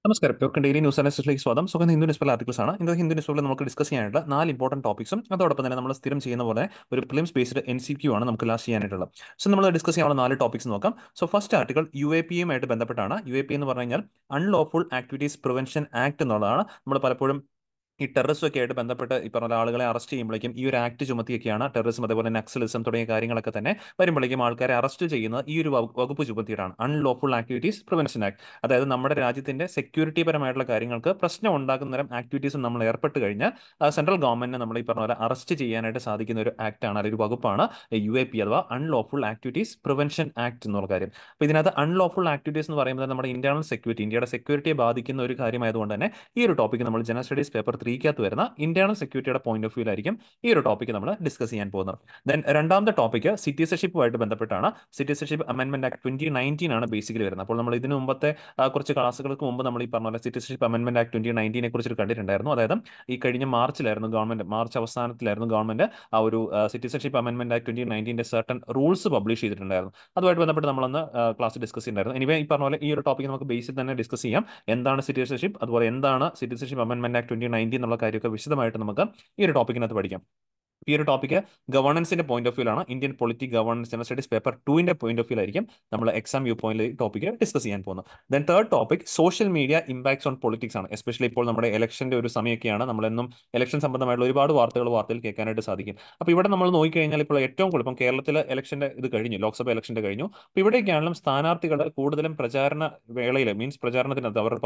നമസ്കാരം. Token daily news അനാലിസിസിലേക്ക് സ്വാഗതം. സുഖം ഹിന്ദു ന്യൂസ് പേപ്പർ ആർട്ടിക്കിൾസ് ആണ്. ഇന്നത്തെ ഹിന്ദു ന്യൂസ് പേപ്പറിൽ നമുക്ക് ഡിസ്കസ് ചെയ്യാനായിട്ടുള്ള 4 ടോപ്പിക്സും അതോടൊപ്പം തന്നെ നമ്മൾ സ്ഥിരം ചെയ്യുന്ന പോലെ ഒരു പ്രിലിംസ് ബേസ്ഡ് NCQ ആണ് നമുക്ക് ലാസ്റ്റ് ചെയ്യാനായിട്ടുള്ളത്. സോ നമ്മൾ ഡിസ്കസ് ചെയ്യാനുള്ള 4 ടോപ്പിക്സ് നോക്കാം. സോ ഫസ്റ്റ് ആർട്ടിക്കിൾ UAPA യുമായിട്ട് ബന്ധപ്പെട്ടാണ്. UAPA എന്ന് പറഞ്ഞു കഴിഞ്ഞാൽ അൺലോഫുൾ ആക്ടിവിറ്റീസ് പ്രിവെൻഷൻ ആക്ട് എന്നുള്ളതാണ്. നമ്മൾ പലപ്പോഴും ഈ ടെററിസം ഒക്കെ ആയിട്ട് ബന്ധപ്പെട്ട് ഈ പറഞ്ഞ ആളുകളെ അറസ്റ്റ് ചെയ്യുമ്പോഴേക്കും ഈ ഒരു ആക്ട് ചുമത്തിയൊക്കെയാണ് ടെററിസം അതേപോലെ നക്സലിസം തുടങ്ങിയ കാര്യങ്ങളൊക്കെ തന്നെ വരുമ്പോഴേക്കും ആൾക്കാരെ അറസ്റ്റ് ചെയ്യുന്നത് ഈ ഒരു വകുപ്പ് ചുമത്തിയിട്ടാണ്, അൺലോഫുൾ ആക്ടിവിറ്റീസ് പ്രിവെൻഷൻ ആക്ട്. അതായത് നമ്മുടെ രാജ്യത്തിന്റെ സെക്യൂരിറ്റി പരമായിട്ടുള്ള കാര്യങ്ങൾക്ക് പ്രശ്നം ഉണ്ടാക്കുന്ന തരം ആക്ടിവിറ്റീസും നമ്മൾ ഏർപ്പെട്ട് കഴിഞ്ഞാൽ സെൻട്രൽ ഗവൺമെന്റിനെ നമ്മൾ ഈ പറഞ്ഞ പോലെ അറസ്റ്റ് ചെയ്യാനായിട്ട് സാധിക്കുന്ന ഒരു ആക്ട് ആണ്, അല്ലെങ്കിൽ ഒരു വകുപ്പാണ് UAP അഥവാ അൺലോഫുൾ ആക്ടിവിറ്റീസ് പ്രിവെൻഷൻ ആക്ട് എന്നുള്ള കാര്യം. അപ്പോൾ ഇതിനകത്ത് അൺലോഫുൾ ആക്ടിവിറ്റീസ് എന്ന് പറയുന്നത് നമ്മുടെ ഇന്റേണൽ സെക്യൂരിറ്റി, ഇന്ത്യയുടെ സെക്യൂരിറ്റിയെ ബാധിക്കുന്ന ഒരു കാര്യമായതുകൊണ്ട് തന്നെ ഈ ഒരു ടോപ്പിക് നമ്മൾ ജനറൽ സ്റ്റഡീസ് പേപ്പർ 3 വരുന്ന ഇന്റേണൽ സെക്യൂരിറ്റിയുടെ പോയിന്റ് ഓഫ് വ്യൂലായിരിക്കും ഈ ഒരു ടോപ്പിക് നമ്മൾ ഡിസ്കസ് ചെയ്യാൻ പോകുന്നത്. ദെൻ രണ്ടാമത്തെ ടോപ്പിക് സിറ്റിസൺഷിപ്പുമായിട്ട് ബന്ധപ്പെട്ടാണ്. സിറ്റിസൺഷിപ്പ് അമെന്റ്മെന്റ് ആക്ട് 2019 ആണ് ബേസിക്കലി വരുന്നത്. അപ്പോൾ നമ്മൾ ഇതിനു മുമ്പത്തെ കുറച്ച് ക്ലാസ്സുകൾക്ക് മുമ്പ് നമ്മൾ ഈ പറഞ്ഞ പോലെ സിറ്റിസൺഷിപ്പ് അമെന്റ്മെന്റ് ആക്ട് 2019 കുറിച്ച് കണ്ടിട്ടുണ്ടായിരുന്നു. അതായത് ഈ കഴിഞ്ഞ മാർച്ചിലായിരുന്നു മാർച്ച് അവസാനത്തിലായിരുന്നു ഗവൺമെന്റ് ആ ഒരു citizenship amendment act 2019 certain rules publish ചെയ്തിട്ടുണ്ടായിരുന്നു. അതുമായിട്ട് ബന്ധപ്പെട്ട് നമ്മളന്ന് ക്ലാസ് ഡിസ്കസ് ചെയ്തിട്ടുണ്ടായിരുന്നു. എനിവേ ഈ പറഞ്ഞ പോലെ ഈ ഒരു ടോപ്പിക് നമുക്ക് ബേസിൽ തന്നെ ഡിസ്കസ് ചെയ്യാം. എന്താണ് സിറ്റിസൺഷിപ്പ്, അതുപോലെ എന്താണ് സിറ്റിസൺഷിപ്പ് അമെന്റ്മെന്റ് ആക്ട് 2019 എന്നുള്ള കാര്യമൊക്കെ വിശദമായിട്ട് നമുക്ക് ഈ ഒരു ടോപ്പിക്കിനകത്ത് പഠിക്കാം. ഈ ഒരു ടോപ്പിക്ക് ഗവർണൻസിന്റെ പോയിന്റ് ഓഫ് വ്യൂലാണ്, Indian polity governance general studies paper 2 point of വ്യൂലായിരിക്കും നമ്മൾ exam view point topic discuss ചെയ്യാൻ പോകുന്നത്. Then third topic social media impacts on politics ആണ്. എസ്പെഷ്യലി ഇപ്പോൾ നമ്മുടെ ഇലക്ഷന്റെ ഒരു സമയമൊക്കെയാണ്. നമ്മളെന്നും ഇലക്ഷൻ സംബന്ധമായിട്ടുള്ള ഒരുപാട് വാർത്തയിൽ കേൾക്കാനായിട്ട് സാധിക്കും. അപ്പോൾ ഇവിടെ നമ്മൾ നോക്കിക്കഴിഞ്ഞാൽ ഇപ്പോൾ ഏറ്റവും കൂടുതൽ ഇപ്പം കേരളത്തിലെ ഇലക്ഷന്റെ ഇത് കഴിഞ്ഞു, ലോക്സഭ ഇലക്ഷന്റെ കഴിഞ്ഞു. അപ്പോൾ ഇവിടേക്കാണെങ്കിലും സ്ഥാനാർത്ഥികൾ കൂടുതലും പ്രചാരണ വേളയിൽ മീൻസ് പ്രചാരണത്തിനകത്ത് അവരുടെ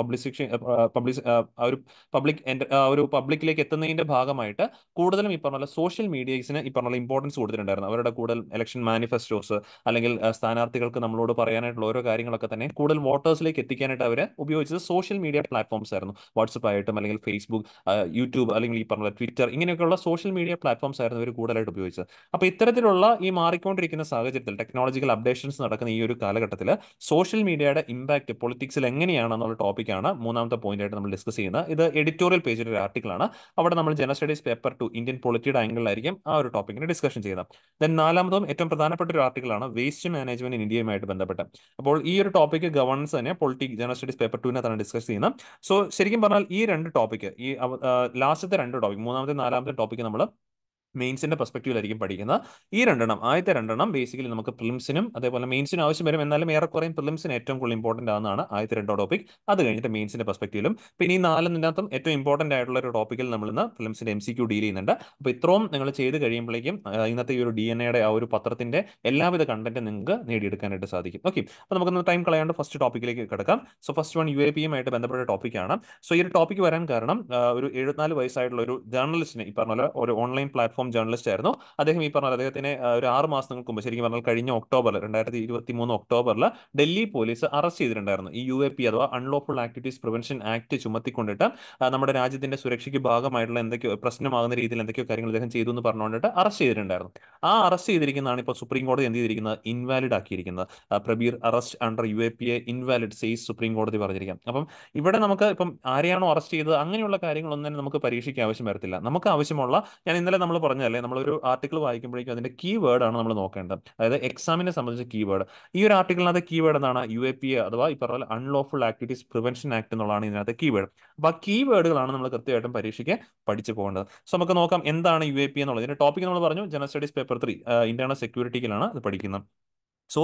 ഒരു പബ്ലിക്കിലേക്ക് എത്തുന്നതിന്റെ ഭാഗമായിട്ട് കൂടുതലും ഈ പറഞ്ഞ സോഷ്യൽ മീഡിയസിന് ഈ പറഞ്ഞ ഇമ്പോർട്ടൻസ് കൊടുത്തിട്ടുണ്ടായിരുന്നു. അവരുടെ കൂടുതൽ ഇലക്ഷൻ മാനിഫെസ്റ്റോസ് അല്ലെങ്കിൽ സ്ഥാനാർത്ഥികൾക്ക് നമ്മളോട് പറയാനായിട്ടുള്ള ഓരോ കാര്യങ്ങളൊക്കെ തന്നെ കൂടുതൽ വോട്ടേഴ്സിലേക്ക് എത്തിക്കാനായിട്ട് അവർ ഉപയോഗിച്ചത് സോഷ്യൽ മീഡിയ പ്ലാറ്റ്ഫോംസ് ആയിരുന്നു. വാട്സപ്പ് ആയിട്ടും അല്ലെങ്കിൽ ഫേസ്ബുക്ക്, യൂട്യൂബ് അല്ലെങ്കിൽ ഈ പറഞ്ഞ ട്വിറ്റർ, ഇങ്ങനെയൊക്കെയുള്ള സോഷ്യൽ മീഡിയ പ്ലാറ്റ്ഫോംസ് ആയിരുന്നു ഇവർ കൂടുതലായിട്ട് ഉപയോഗിച്ചത്. അപ്പോൾ ഇത്തരത്തിലുള്ള ഈ മാറിക്കൊണ്ടിരിക്കുന്ന സാഹചര്യത്തിൽ ടെക്നോളജിക്കൽ അപ്ഡേഷൻസ് നടക്കുന്ന ഈ ഒരു കാലഘട്ടത്തിൽ സോഷ്യൽ മീഡിയയുടെ ഇമ്പാക്ട് പൊളിറ്റിക്സിൽ എങ്ങനെയാണെന്നുള്ള ടോപ്പിക്കാണ് മൂന്നാമത്തെ പോയിന്റ് ആയിട്ട് നമ്മൾ ഡിസ്കസ് ചെയ്യുന്നത്. ഇത് എഡിറ്റോറിയൽ പേജിലെ ഒരു ആർട്ടിക്കിളാണ്. അവിടെ നമ്മൾ ജനറൽ സ്റ്റഡീസ് പേപ്പർ 2 ഇന്ത്യൻ പൊളിറ്റിയുടെ ആംഗിളിലായിരിക്കും ആ ഒരു ടോപ്പിക്കിനെ ഡിസ്കഷൻ ചെയ്യുന്നത്. ദെൻ നാലാമതും ഏറ്റവും പ്രധാനപ്പെട്ട ഒരു ആർട്ടിക്കിളാണ് വേസ്റ്റ് മാനേജ്മെന്റ് ഇൻ ഇന്ത്യയുമായിട്ട് ബന്ധപ്പെട്ട്. അപ്പോൾ ഈ ഒരു ടോപ്പിക്ക് ഗവർണൻസ് തന്നെ ജനറൽ സ്റ്റഡീസ് പേപ്പർ 2 ഡിസ്കസ് ചെയ്യുന്നത്. സോ ശരിക്കും പറഞ്ഞാൽ ഈ രണ്ട് ടോപ്പിക്ക്, ഈ ലാസ്റ്റത്തെ രണ്ട് ടോപ്പിക്, മൂന്നാമത്തെ നാലാമത്തെ ടോപ്പിക്ക് നമ്മൾ മെയിൻസിന്റെ പെർസ്പെക്റ്റീവിലായിരിക്കും പഠിക്കുന്നത്. ഈ രണ്ടെണ്ണം, ആദ്യത്തെ രണ്ടെണ്ണം ബേസിക്കലി നമുക്ക് പ്രിലിംസിനും അതേപോലെ മെയിൻസിനും ആവശ്യം വരും. എന്നാലും ഏറെക്കുറെ പ്രിലിംസിന് ഏറ്റവും കൂടുതൽ ഇമ്പോർട്ടന്റ് ആവുന്നതാണ് ആദ്യത്തെ രണ്ടോ ടോപ്പിക്. അത് കഴിഞ്ഞിട്ട് മെയിൻസിന്റെ പെർസ്പെക്റ്റീവിലും പിന്നെ ഈ നാലിനകത്തും ഏറ്റവും ഇമ്പോർട്ടന്റ് ആയിട്ടുള്ള ഒരു ടോപ്പിക്കിൽ നമ്മൾ ഇന്ന് പ്രിലിംസിന്റെ MCQ ഡീൽ ചെയ്യുന്നുണ്ട്. അപ്പോൾ ഇത്രയും നിങ്ങൾ ചെയ്ത് കഴിയുമ്പോഴേക്കും ഇന്നത്തെ ഈ ഒരു DNA യുടെ ആ ഒരു പത്രത്തിന്റെ എല്ലാവിധ കണ്ടന്റ് നിങ്ങൾക്ക് നേടിയെടുക്കാനായിട്ട് സാധിക്കും. ഓക്കെ, അപ്പോൾ നമുക്കൊന്ന് ടൈം കളയാണ്ട് ഫസ്റ്റ് ടോപ്പിക്കിലേക്ക് കിടക്കാം. സോ ഫസ്റ്റ് വൺ UAPയുമായിട്ട് ബന്ധപ്പെട്ട ടോപ്പിക്കാണ്. സോ ഈ ഒരു ടോപ്പിക്ക് വരാൻ കാരണം ഒരു 74 വയസ്സായിട്ടുള്ള ഒരു ജേർണലിസ്റ്റിനെ, ഈ പറഞ്ഞ പോലെ ഒരു ഓൺലൈൻ പ്ലാറ്റ്ഫോം ജേർണലിസ്റ്റ് ആയിരുന്നു അദ്ദേഹം. ഈ പറഞ്ഞ അദ്ദേഹത്തിന് ഒരു 6 മാസങ്ങൾക്ക് മുമ്പ്, ശരിക്കും പറഞ്ഞാൽ കഴിഞ്ഞ ഒക്ടോബറിൽ 2023 ഒക്ടോബറിൽ ഡൽഹി പോലീസ് അറസ്റ്റ് ചെയ്തിട്ടുണ്ടായിരുന്നു. ഈ UAP അഥവാ അൺലോഫുൾ ആക്ടിവിറ്റീസ് പ്രിവെൻഷൻ ആക്ട് ചുമത്തിക്കൊണ്ടിട്ട് നമ്മുടെ രാജ്യത്തിന്റെ സുരക്ഷയ്ക്ക് ഭാഗമായിട്ടുള്ള എന്തൊക്കെയോ പ്രശ്നമാകുന്ന രീതിയിൽ എന്തൊക്കെയോ കാര്യങ്ങൾ അദ്ദേഹം ചെയ്തു എന്ന് പറഞ്ഞുകൊണ്ടിട്ട് അറസ്റ്റ് ചെയ്തിട്ടുണ്ടായിരുന്നു. ആ അറസ്റ്റ് ചെയ്തിരിക്കുന്നതാണ് ഇപ്പോൾ സുപ്രീം കോടതി എന്ത് ചെയ്തിരിക്കുന്നത്, ഇൻവാലിഡ് ആക്കിയിരിക്കുന്നത്. Prabir arrest under UAPA invalid says supreme കോടതി പറഞ്ഞിരിക്കാം. അപ്പം ഇവിടെ നമുക്ക് ഇപ്പം ആരെയാണോ അറസ്റ്റ് ചെയ്തത് അങ്ങനെയുള്ള കാര്യങ്ങളൊന്നും തന്നെ നമുക്ക് പരീക്ഷയ്ക്ക് ആവശ്യം വരത്തില്ല. നമുക്ക് ആവശ്യമുള്ള, ഞാൻ ഇന്നലെ നമ്മൾ പറഞ്ഞല്ലേ, നമ്മളൊരു ആർട്ടിക്കിൾ വായിക്കുമ്പോഴേക്കും അതിന്റെ കീവേഡ് ആണ് നമ്മൾ നോക്കേണ്ടത്. അതായത് എക്സാമിനെ സംബന്ധിച്ച കീവേഡ്. ഈ ഒരു ആർട്ടിക്കിളിനകത്ത് കീവേഡ് എന്താണ്, UAPA അഥവാ ഈ പറഞ്ഞ അൺലോഫുൾ ആക്ടിവിറ്റീസ് പ്രിവെൻഷൻ ആക്ട് എന്നുള്ളതാണ് ഇതിനകത്ത് കീവേഡ്. അപ്പോൾ ആ കീവേഡുകളാണ് നമ്മൾ കൃത്യമായിട്ടും പരീക്ഷയ്ക്ക് പഠിച്ചു പോകേണ്ടത്. സോ നമുക്ക് നോക്കാം എന്താണ് UAP എന്നുള്ളത്. ഇതിന്റെ ടോപ്പിക് നമ്മൾ പറഞ്ഞു, ജനറൽ സ്റ്റഡീസ് പേപ്പർ 3 ഇന്റേണൽ സെക്യൂരിറ്റിയിലാണ് ഇത് പഠിക്കുന്നത്. സോ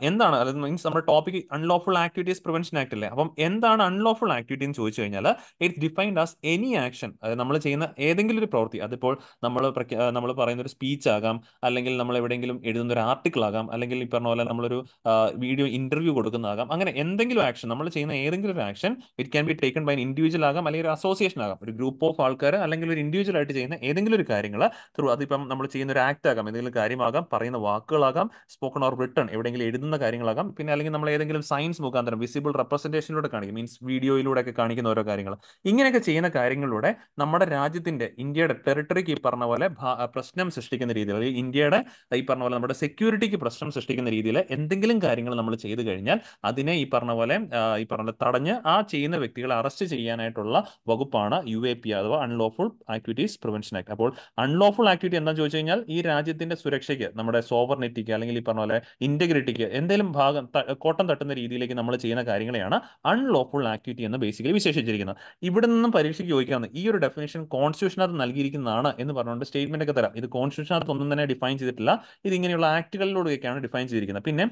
എന്താണ്, അതായത് മീൻസ് നമ്മുടെ topic unlawful activities prevention act അല്ലേ. അപ്പം എന്താണ് അൺലോഫുൾ ആക്ടിവിറ്റി എന്ന് ചോദിച്ചു കഴിഞ്ഞാൽ it's defined as any action, അതായത് നമ്മൾ ചെയ്യുന്ന ഏതെങ്കിലും ഒരു പ്രവൃത്തി, അതിപ്പോൾ നമ്മൾ പറയുന്ന ഒരു സ്പീച്ച് ആകാം, അല്ലെങ്കിൽ നമ്മൾ എവിടെയെങ്കിലും എഴുതുന്ന ഒരു ആർട്ടിക്കിൾ ആകാം, അല്ലെങ്കിൽ ഈ പറഞ്ഞ പോലെ നമ്മളൊരു വീഡിയോ ഇന്റർവ്യൂ കൊടുക്കുന്നതാകാം. അങ്ങനെ എന്തെങ്കിലും ആക്ഷൻ, നമ്മൾ ചെയ്യുന്ന ഏതെങ്കിലും ഒരു action it can be taken by individual ആകാം, അല്ലെങ്കിൽ ഒരു അസോസിയേഷൻ ആകാം, ഒരു ഗ്രൂപ്പ് ഓഫ് ആൾക്കാർ, അല്ലെങ്കിൽ ഒരു ഇൻഡിവിജ്വൽ ആയിട്ട് ചെയ്യുന്ന ഏതെങ്കിലും ഒരു കാര്യങ്ങൾ ത്രൂ, അതിപ്പം നമ്മൾ ചെയ്യുന്ന ഒരു ആക്ട് ആകാം, ഏതെങ്കിലും കാര്യമാകാം, പറയുന്ന വാക്കുകളാകാം, സ്പോക്കൺ ഓർ റിട്ടൺ എവിടെയെങ്കിലും എഴുതുന്ന കാര്യങ്ങളാകാം, പിന്നെ അല്ലെങ്കിൽ നമ്മൾ ഏതെങ്കിലും സയൻസ് മുഖാന്തരം വിസിബിൾ റെപ്രസെന്റേഷനിലൂടെ കാണിക്കും, മീൻസ് വീഡിയോയിലൂടെ ഒക്കെ കാണിക്കുന്ന ഓരോ കാര്യങ്ങൾ. ഇങ്ങനെയൊക്കെ ചെയ്യുന്ന കാര്യങ്ങളിലൂടെ നമ്മുടെ രാജ്യത്തിന്റെ, ഇന്ത്യയുടെ ടെറിട്ടറിക്ക് ഈ പറഞ്ഞ പോലെ പ്രശ്നം സൃഷ്ടിക്കുന്ന രീതിയിൽ, അല്ലെങ്കിൽ ഇന്ത്യയുടെ ഈ പറഞ്ഞ പോലെ നമ്മുടെ സെക്യൂരിറ്റിക്ക് പ്രശ്നം സൃഷ്ടിക്കുന്ന രീതിയിൽ എന്തെങ്കിലും കാര്യങ്ങൾ നമ്മൾ ചെയ്തു കഴിഞ്ഞാൽ അതിനെ ഈ പറഞ്ഞ പോലെ തടഞ്ഞ് ആ ചെയ്യുന്ന വ്യക്തികളെ അറസ്റ്റ് ചെയ്യാനായിട്ടുള്ള വകുപ്പാണ് UAP അഥവാ അൺലോഫുൾ ആക്ടിവിറ്റീസ് പ്രിവെൻഷൻ ആക്ട്. അപ്പോൾ അൺലോഫുൾ ആക്ടിവിറ്റി എന്താണെന്ന് ചോദിച്ചു കഴിഞ്ഞാൽ ഈ രാജ്യത്തിന്റെ സുരക്ഷയ്ക്ക്, നമ്മുടെ സോവർനെറ്റിക്ക്, അല്ലെങ്കിൽ ഈ പറഞ്ഞ പോലെ ഇന്റഗ്രിറ്റിക്ക് എന്തെങ്കിലും ഭാഗം കോട്ടം തട്ടുന്ന രീതിയിലേക്ക് നമ്മൾ ചെയ്യുന്ന കാര്യങ്ങളെയാണ് അൺലോഫുൾ ആക്ടിവിറ്റി എന്ന് ബേസിക്കലി വിശേഷിച്ചിരിക്കുന്നത്. ഇവിടെ നിന്നും പരീക്ഷയ്ക്ക് ചോദിക്കാവുന്ന ഈ ഒരു ഡെഫിനേഷൻ കോൺസ്റ്റിറ്റ്യൂഷനകത്ത് നൽകിയിരിക്കുന്നതാണ് എന്ന് പറഞ്ഞുകൊണ്ട് സ്റ്റേറ്റ്മെന്റ് ഒക്കെ തരാം. ഇത് കോൺസ്റ്റിറ്റ്യൂഷനകത്ത് ഒന്നും തന്നെ ഡിഫൈൻ ചെയ്തിട്ടില്ല, ഇത് ഇങ്ങനെയുള്ള ആക്ടുകളിലൂടെയൊക്കെയാണ് ഡിഫൈൻ ചെയ്തിരിക്കുന്നത്. പിന്നെ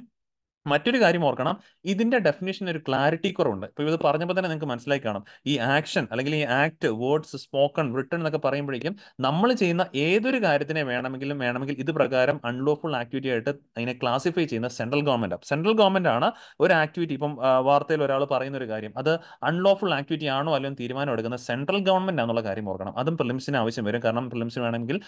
മറ്റൊരു കാര്യം ഓർക്കണം, ഇതിന്റെ ഡെഫിനേഷൻ ഒരു ക്ലാരിറ്റി കുറവുണ്ട്. ഇപ്പോൾ ഇത് പറഞ്ഞപ്പോൾ തന്നെ നിങ്ങൾക്ക് മനസ്സിലായി കാണും, ഈ ആക്ഷൻ അല്ലെങ്കിൽ ഈ ആക്ട്, വേർഡ്സ്, സ്പോക്കൺ, റിട്ടൺ എന്നൊക്കെ പറയുമ്പോഴേക്കും നമ്മൾ ചെയ്യുന്ന ഏതൊരു കാര്യത്തിനെ വേണമെങ്കിൽ ഇത് പ്രകാരം അൺലോഫുൾ ആക്ടിവിറ്റി ആയിട്ട് അതിനെ ക്ലാസിഫൈ ചെയ്യുന്ന സെൻട്രൽ ഗവൺമെന്റ്. സെൻട്രൽ ഗവൺമെന്റ് ആണ് ഒരു ആക്ടിവിറ്റി, ഇപ്പം വാർത്തയിൽ ഒരാൾ പറയുന്ന ഒരു കാര്യം അത് അൺലോഫുൾ ആക്ടിവിറ്റി ആണോ അല്ലയോ എന്ന് തീരുമാനം എടുക്കുന്ന സെൻട്രൽ ഗവൺമെന്റ് ആണെന്നുള്ള കാര്യം ഓർക്കണം. അതും പ്രിലിംസിന് ആവശ്യം വരും. കാരണം പ്രിലിംസിന് വേണമെങ്കിൽ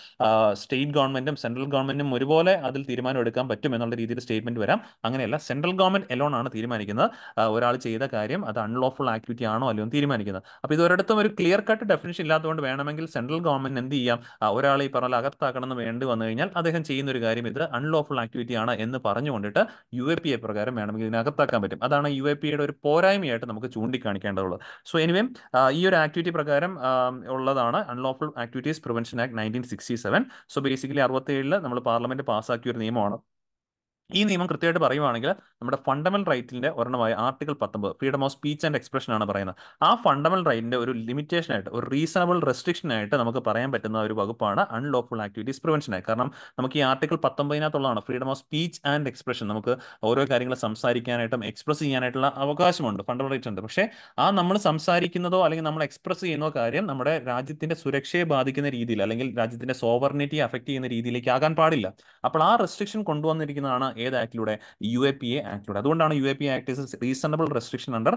സ്റ്റേറ്റ് ഗവൺമെന്റും സെൻട്രൽ ഗവൺമെന്റും ഒരുപോലെ അതിൽ തീരുമാനം എടുക്കാൻ പറ്റും എന്നുള്ള രീതിയിൽ സ്റ്റേറ്റ്മെന്റ് വരാം. അങ്ങനെയല്ല, സെൻട്രൽ ഗവൺമെന്റ് എലോൺ ആണ് തീരുമാനിക്കുന്നത് ഒരാൾ ചെയ്ത കാര്യം അത് അൺലോഫുൾ ആക്ടിവിറ്റി ആണോ അല്ലയോ എന്ന് തീരുമാനിക്കുന്നത്. അപ്പോൾ ഇത് ഒരിടത്തും ഒരു ക്ലിയർ കട്ട് ഡെഫിനിഷൻ ഇല്ലാത്തതുകൊണ്ട് വേണമെങ്കിൽ സെൻട്രൽ ഗവൺമെന്റ് എന്ത് ചെയ്യാം, ഒരാൾ ഈ പറഞ്ഞ അകത്താക്കണം എന്ന് വേണ്ടി വന്നു കഴിഞ്ഞാൽ അദ്ദേഹം ചെയ്യുന്ന ഒരു കാര്യം ഇത് അൺലോഫുൾ ആക്ടിവിറ്റി ആണ് എന്ന് പറഞ്ഞുകൊണ്ടിട്ട് UAPA പ്രകാരം വേണമെങ്കിൽ ഇതിനകത്താക്കാൻ പറ്റും. അതാണ് UAPAയുടെ ഒരു പോരായ്മയായിട്ട് നമുക്ക് ചൂണ്ടിക്കാണിക്കേണ്ടതുള്ളത്. സോ എനിവേ ഈ ഒരു ആക്ടിവിറ്റി പ്രകാരം ഉള്ളതാണ് unlawful activities prevention act 1967. So basically 67 നമ്മൾ പാർലമെന്റ് പാസ്സാക്കിയ ഒരു നിയമമാണ്. ഈ നിയമം കൃത്യമായിട്ട് പറയുവാണെങ്കിൽ നമ്മുടെ ഫണ്ടമെന്റൽ റൈറ്റിന്റെ ഒരെണ്ണമായ article 19 freedom of speech and expression ആണ് പറയുന്നത്. ആ ഫണ്ടമെന്റൽ റൈറ്റിന്റെ ഒരു ലിമിറ്റേഷൻ ആയിട്ട്, ഒരു റീസണബിൾ റെസ്ട്രിക്ഷൻ ആയിട്ട് നമുക്ക് പറയാൻ പറ്റുന്ന ഒരു വകുപ്പാണ് അൺലോഫുൾ ആക്ടിവിറ്റീസ് പ്രിവെൻഷൻ ആക്ട്. കാരണം നമുക്ക് ഈ article 19 freedom of speech and expression, നമുക്ക് ഓരോ കാര്യങ്ങൾ സംസാരിക്കാനായിട്ടും എക്സ്പ്രസ് ചെയ്യാനായിട്ടുള്ള അവകാശമുണ്ട്, ഫണ്ടമെന്റൽ റൈറ്റ്സ് ഉണ്ട്. പക്ഷേ ആ നമ്മൾ സംസാരിക്കുന്നതോ അല്ലെങ്കിൽ നമ്മൾ എക്സ്പ്രസ് ചെയ്യുന്നതോ കാര്യം നമ്മുടെ രാജ്യത്തിന്റെ സുരക്ഷയെ ബാധിക്കുന്ന രീതിയിൽ അല്ലെങ്കിൽ രാജ്യത്തിന്റെ സോവർണിറ്റിയെ അഫക്ട് ചെയ്യുന്ന രീതിയിലേക്ക് ആകാൻ പാടില്ല. അപ്പോൾ ആ റെസ്ട്രിക്ഷൻ കൊണ്ടുവന്നിരിക്കുന്നതാണ് ഏത് ആക്ടിലൂടെ? UAPA ആക്ടിലൂടെ. അതുകൊണ്ടാണ് UAPA act is reasonable restriction under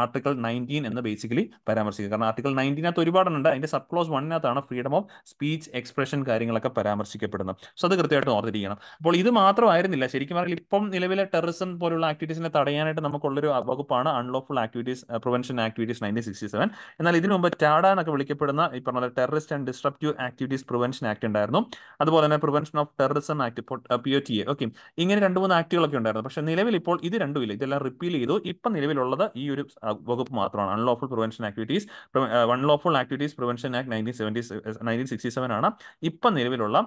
article 19 എന്ന് ബേസിക്കലി പരാമർശിക്കുന്നത്. കാരണം ആർട്ടിക്കിൾ 19 ഒരുപാടുണ്ട്, അതിന്റെ sub clause 1 freedom of speech expression കാര്യങ്ങളൊക്കെ പരാമർശിക്കപ്പെടുന്നത്. സോ അത് കൃത്യമായിട്ട് ഓർത്തിരിക്കണം. അപ്പോൾ ഇത് മാത്രമായിരുന്നില്ല, ശരിക്കും പറഞ്ഞാൽ ഇപ്പം നിലവിലെ ടെററിസം പോലുള്ള ആക്ടിവിറ്റീസിനെ തടയാനായിട്ട് നമുക്കുള്ളൊരു വകുപ്പാണ് അൺലോഫുൾ ആക്ടിവിറ്റീസ് പ്രിവെൻഷൻ ആക്ടിവിറ്റീസ് 1967. എന്നാൽ ഇതിനു മുമ്പ് ടാഡ എന്നൊക്കെ വിളിക്കപ്പെടുന്ന ഈ പറഞ്ഞ terrorist and disruptive activities prevention act ഉണ്ടായിരുന്നു. അതുപോലെ തന്നെ prevention of terrorism act, POTA. Okay, ഇങ്ങനെ 2-3 ആക്ടുകളൊക്കെ ഉണ്ടായിരുന്നു. പക്ഷേ നിലവിൽ ഇപ്പോൾ ഇത് രണ്ടും ഇല്ല, ഇതെല്ലാം റിപ്പീൽ ചെയ്തു. ഇപ്പം നിലവിലുള്ളത് ഈ ഒരു വകുപ്പ് മാത്രമാണ്, unlawful prevention activities, unlawful activities prevention act 1967 ആണ് ഇപ്പം നിലവിലുള്ള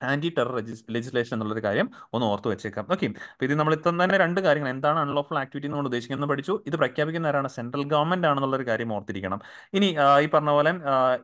ആന്റി ടെറർ ലെജിസ്ലേഷൻ എന്നുള്ളൊരു കാര്യം ഒന്ന് ഓർത്ത് വെച്ചേക്കാം. ഓക്കെ, അപ്പോൾ ഇത് നമ്മൾ ഇപ്പം തന്നെ 2 കാര്യങ്ങൾ, എന്താണ് അൺലോഫുൾ ആക്ടിവിറ്റി എന്ന് ഉദ്ദേശിക്കുന്നത് പഠിച്ചു. ഇത് പ്രഖ്യാപിക്കുന്ന ആരാണ്? സെൻട്രൽ ഗവൺമെന്റ് ആണെന്നുള്ളൊരു കാര്യം ഓർത്തിരിക്കണം. ഇനി ഈ പറഞ്ഞ പോലെ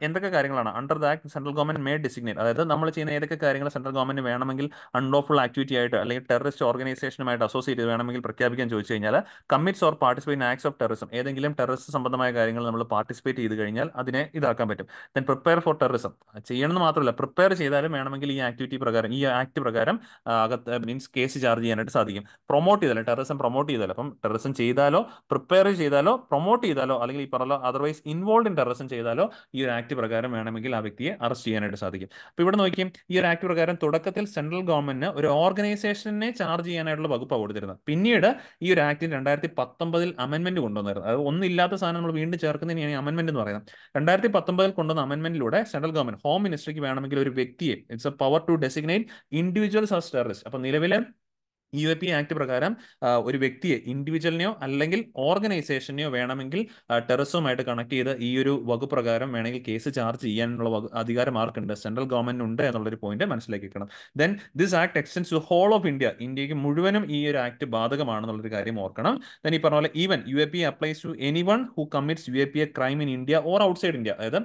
എന്തൊക്കെ കാര്യങ്ങളാണ് under the act central government may designate, അതായത് നമ്മൾ ചെയ്യുന്ന ഏതൊക്കെ കാര്യങ്ങൾ സെൻട്രൽ ഗവൺമെന്റ് വേണമെങ്കിൽ അൺലോഫുൾ ആക്ടിവിറ്റി ആയിട്ട് അല്ലെങ്കിൽ ടെററിസ്റ്റ് ഓർഗനൈസേഷനുമായിട്ട് അസോസിയേറ്റ് ചെയ്ത് വേണമെങ്കിൽ പ്രഖ്യാപിക്കാൻ ചോദിച്ചു കഴിഞ്ഞാൽ commits or participate in acts of terrorism, ഏതെങ്കിലും ടെററിസ്റ്റ് സംബന്ധമായ കാര്യങ്ങൾ നമ്മൾ പാർട്ടിസിപ്പേറ്റ് ചെയ്ത് കഴിഞ്ഞാൽ അതിനെ ഇതാക്കാൻ പറ്റും. ദെൻ പ്രിപ്പയർ ഫോർ ടെററിസം, ചെയ്യണമെന്ന് മാത്രമല്ല പ്രിപ്പയർ ചെയ്താലും വേണമെങ്കിൽ ഈ ആക്ടിവിറ്റി പ്രകാരം, ഈ ആക്ട് പ്രകാരം അകത്ത് മീൻസ് കേസ് ചാർജ് ചെയ്യാനായിട്ട് സാധിക്കും. പ്രൊമോട്ട് ചെയ്താലോ, ടെററിസം പ്രൊമോട്ട് ചെയ്താലോ, അപ്പം ടെററിസം ചെയ്താലോ പ്രിപ്പയർ ചെയ്താലോ പ്രൊമോട്ട് ചെയ്താലോ അല്ലെങ്കിൽ ഈ പറഞ്ഞ അതർവൈസ് ഇൻവോൾവ് ഇൻ ടെററിസം ചെയ്താലോ ഈ ഒരു ആക്ട് പ്രകാരം വേണമെങ്കിൽ ആ വ്യക്തിയെ അറസ്റ്റ് ചെയ്യാനായിട്ട് സാധിക്കും. അപ്പോൾ ഇവിടെ നോക്കിയും ഈ ഒരു ആക്ട് പ്രകാരം തുടക്കത്തിൽ സെൻട്രൽ ഗവൺമെന്റിന് ഒരു ഓർഗനൈസേഷനെ ചാർജ് ചെയ്യാനായിട്ടുള്ള വകുപ്പാണ് കൊടുത്തിരുന്നത്. പിന്നീട് ഈ ഒരു ആക്ടിൽ 2019 അമെന്റ്മെന്റ് കൊണ്ടുവന്നിരുന്നത്, അത് ഒന്നില്ലാത്ത സാധനം നമ്മൾ വീണ്ടും ചേർക്കുന്നതിനെയാണ് അമെന്റ്മെന്റ് എന്ന് പറയുന്നത്. 2019 കൊണ്ടുവന്ന അമെന്റ്മെന്റിലൂടെ സെൻട്രൽ ഗവൺമെന്റ് ഹോം മിനിസ്ട്രിക്ക് വേണമെങ്കിൽ ഒരു വ്യക്തിയെ, it's a power to designate individuals as terrorist. അപ്പൊ നിലവിലെ UAPA ആക്ട് പ്രകാരം ഒരു വ്യക്തിയെ, ഇൻഡിവിജ്വലിനെയോ അല്ലെങ്കിൽ ഓർഗനൈസേഷനെയോ വേണമെങ്കിൽ ടെററിസവുമായിട്ട് കണക്ട് ചെയ്ത് ഈ ഒരു വകുപ്പ് പ്രകാരം വേണമെങ്കിൽ കേസ് ചാർജ് ചെയ്യാനുള്ള അധികാരം ആർക്കുണ്ട്? സെൻട്രൽ ഗവൺമെന്റ് ഉണ്ട് എന്നുള്ളൊരു പോയിന്റ് മനസ്സിലാക്കിക്കണം. Then this act extends to whole of India, ഇന്ത്യക്ക് മുഴുവനും ഈ ഒരു ആക്ട് ബാധകമാണെന്നുള്ളൊരു കാര്യം ഓർക്കണം. ദെൻ ഈ പറഞ്ഞ പോലെ even UAPA applies to anyone who commits UAPA crime in India or outside India, അതായത്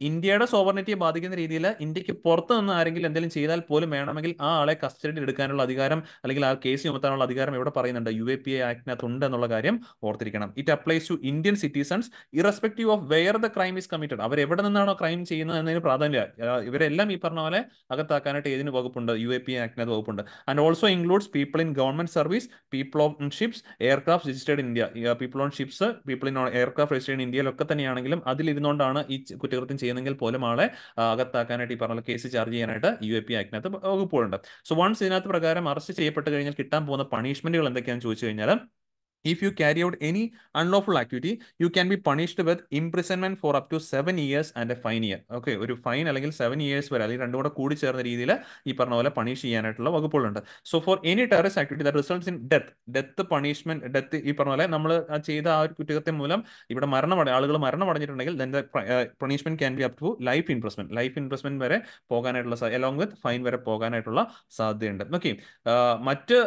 ഇന്ത്യയുടെ സോവർണിറ്റിയെ ബാധിക്കുന്ന രീതിയിൽ ഇന്ത്യക്ക് പുറത്ത് നിന്ന് ആരെങ്കിലും എന്തെങ്കിലും ചെയ്താൽ പോലും വേണമെങ്കിൽ ആ ആളെ കസ്റ്റഡിയിൽ എടുക്കാനുള്ള അധികാരം അല്ലെങ്കിൽ ആ കേസ് ചുമത്താനുള്ള അധികാരം എവിടെ പറയുന്നുണ്ട്? UAPA ആക്ടിനകത്ത് ഉണ്ട് എന്നുള്ള കാര്യം ഓർത്തിരിക്കണം. It applies to Indian citizens irrespective of where the crime is committed, അവർ എവിടെ നിന്നാണോ ക്രൈം ചെയ്യുന്നത് എന്നതിന് പ്രാധാന്യം. ഇവരെല്ലാം ഈ പറഞ്ഞ പോലെ അകത്താക്കാനായിട്ട് ഏതിന് വകുപ്പുണ്ട്? UAPA ആക്ടിനകത്ത് വകുപ്പുണ്ട്. And also includes people in government service, people on ships, aircraft registered in India. People on ships, people in aircraft registered in ഇന്ത്യയിലൊക്കെ തന്നെയാണെങ്കിലും അതിലിരുന്നുകൊണ്ടാണ് ഈ കുറ്റകൃത്യം ചെയ്യുന്നെങ്കിൽ പോലും ആളെ അകത്താക്കാനായിട്ട് ഈ പറഞ്ഞ കേസ് ചാർജ് ചെയ്യാനായിട്ട് UAPA ആക്ടിനകത്ത് വകുപ്പുകളുണ്ട്. സോ വൺസ് ഇതിനകത്ത് പ്രകാരം അറസ്റ്റ് ചെയ്യപ്പെട്ട് കഴിഞ്ഞാൽ കിട്ടാൻ പോകുന്ന പണിഷ്മെന്റുകൾ എന്തൊക്കെയാണെന്ന് ചോദിച്ചു കഴിഞ്ഞാൽ if you carry out any unlawful activity, you can be punished with imprisonment for up to 7 years and a fine year. Okay, ഒരു ഫൈൻ അല്ലെങ്കിൽ 7 years വരെ, അല്ലെങ്കിൽ രണ്ടും കൂടെ കൂടി ചേർന്ന രീതിയിൽ ഈ പറഞ്ഞ പോലെ പണിഷ് ചെയ്യാനായിട്ടുള്ള വകുപ്പുകളുണ്ട്. So for any terrorist activity that results in death punishment, death ഈ പറഞ്ഞ പോലെ നമ്മൾ ചെയ്ത ആ ഒരു കുറ്റകൃത്യം മൂലം ഇവിടെ ആളുകൾ മരണമടഞ്ഞിട്ടുണ്ടെങ്കിൽ then the punishment can be up to life imprisonment വരെ പോകാനായിട്ടുള്ള അലോങ് വിത്ത് ഫൈൻ വരെ പോകാനായിട്ടുള്ള സാധ്യതയുണ്ട്. ഓക്കെ, മറ്റ്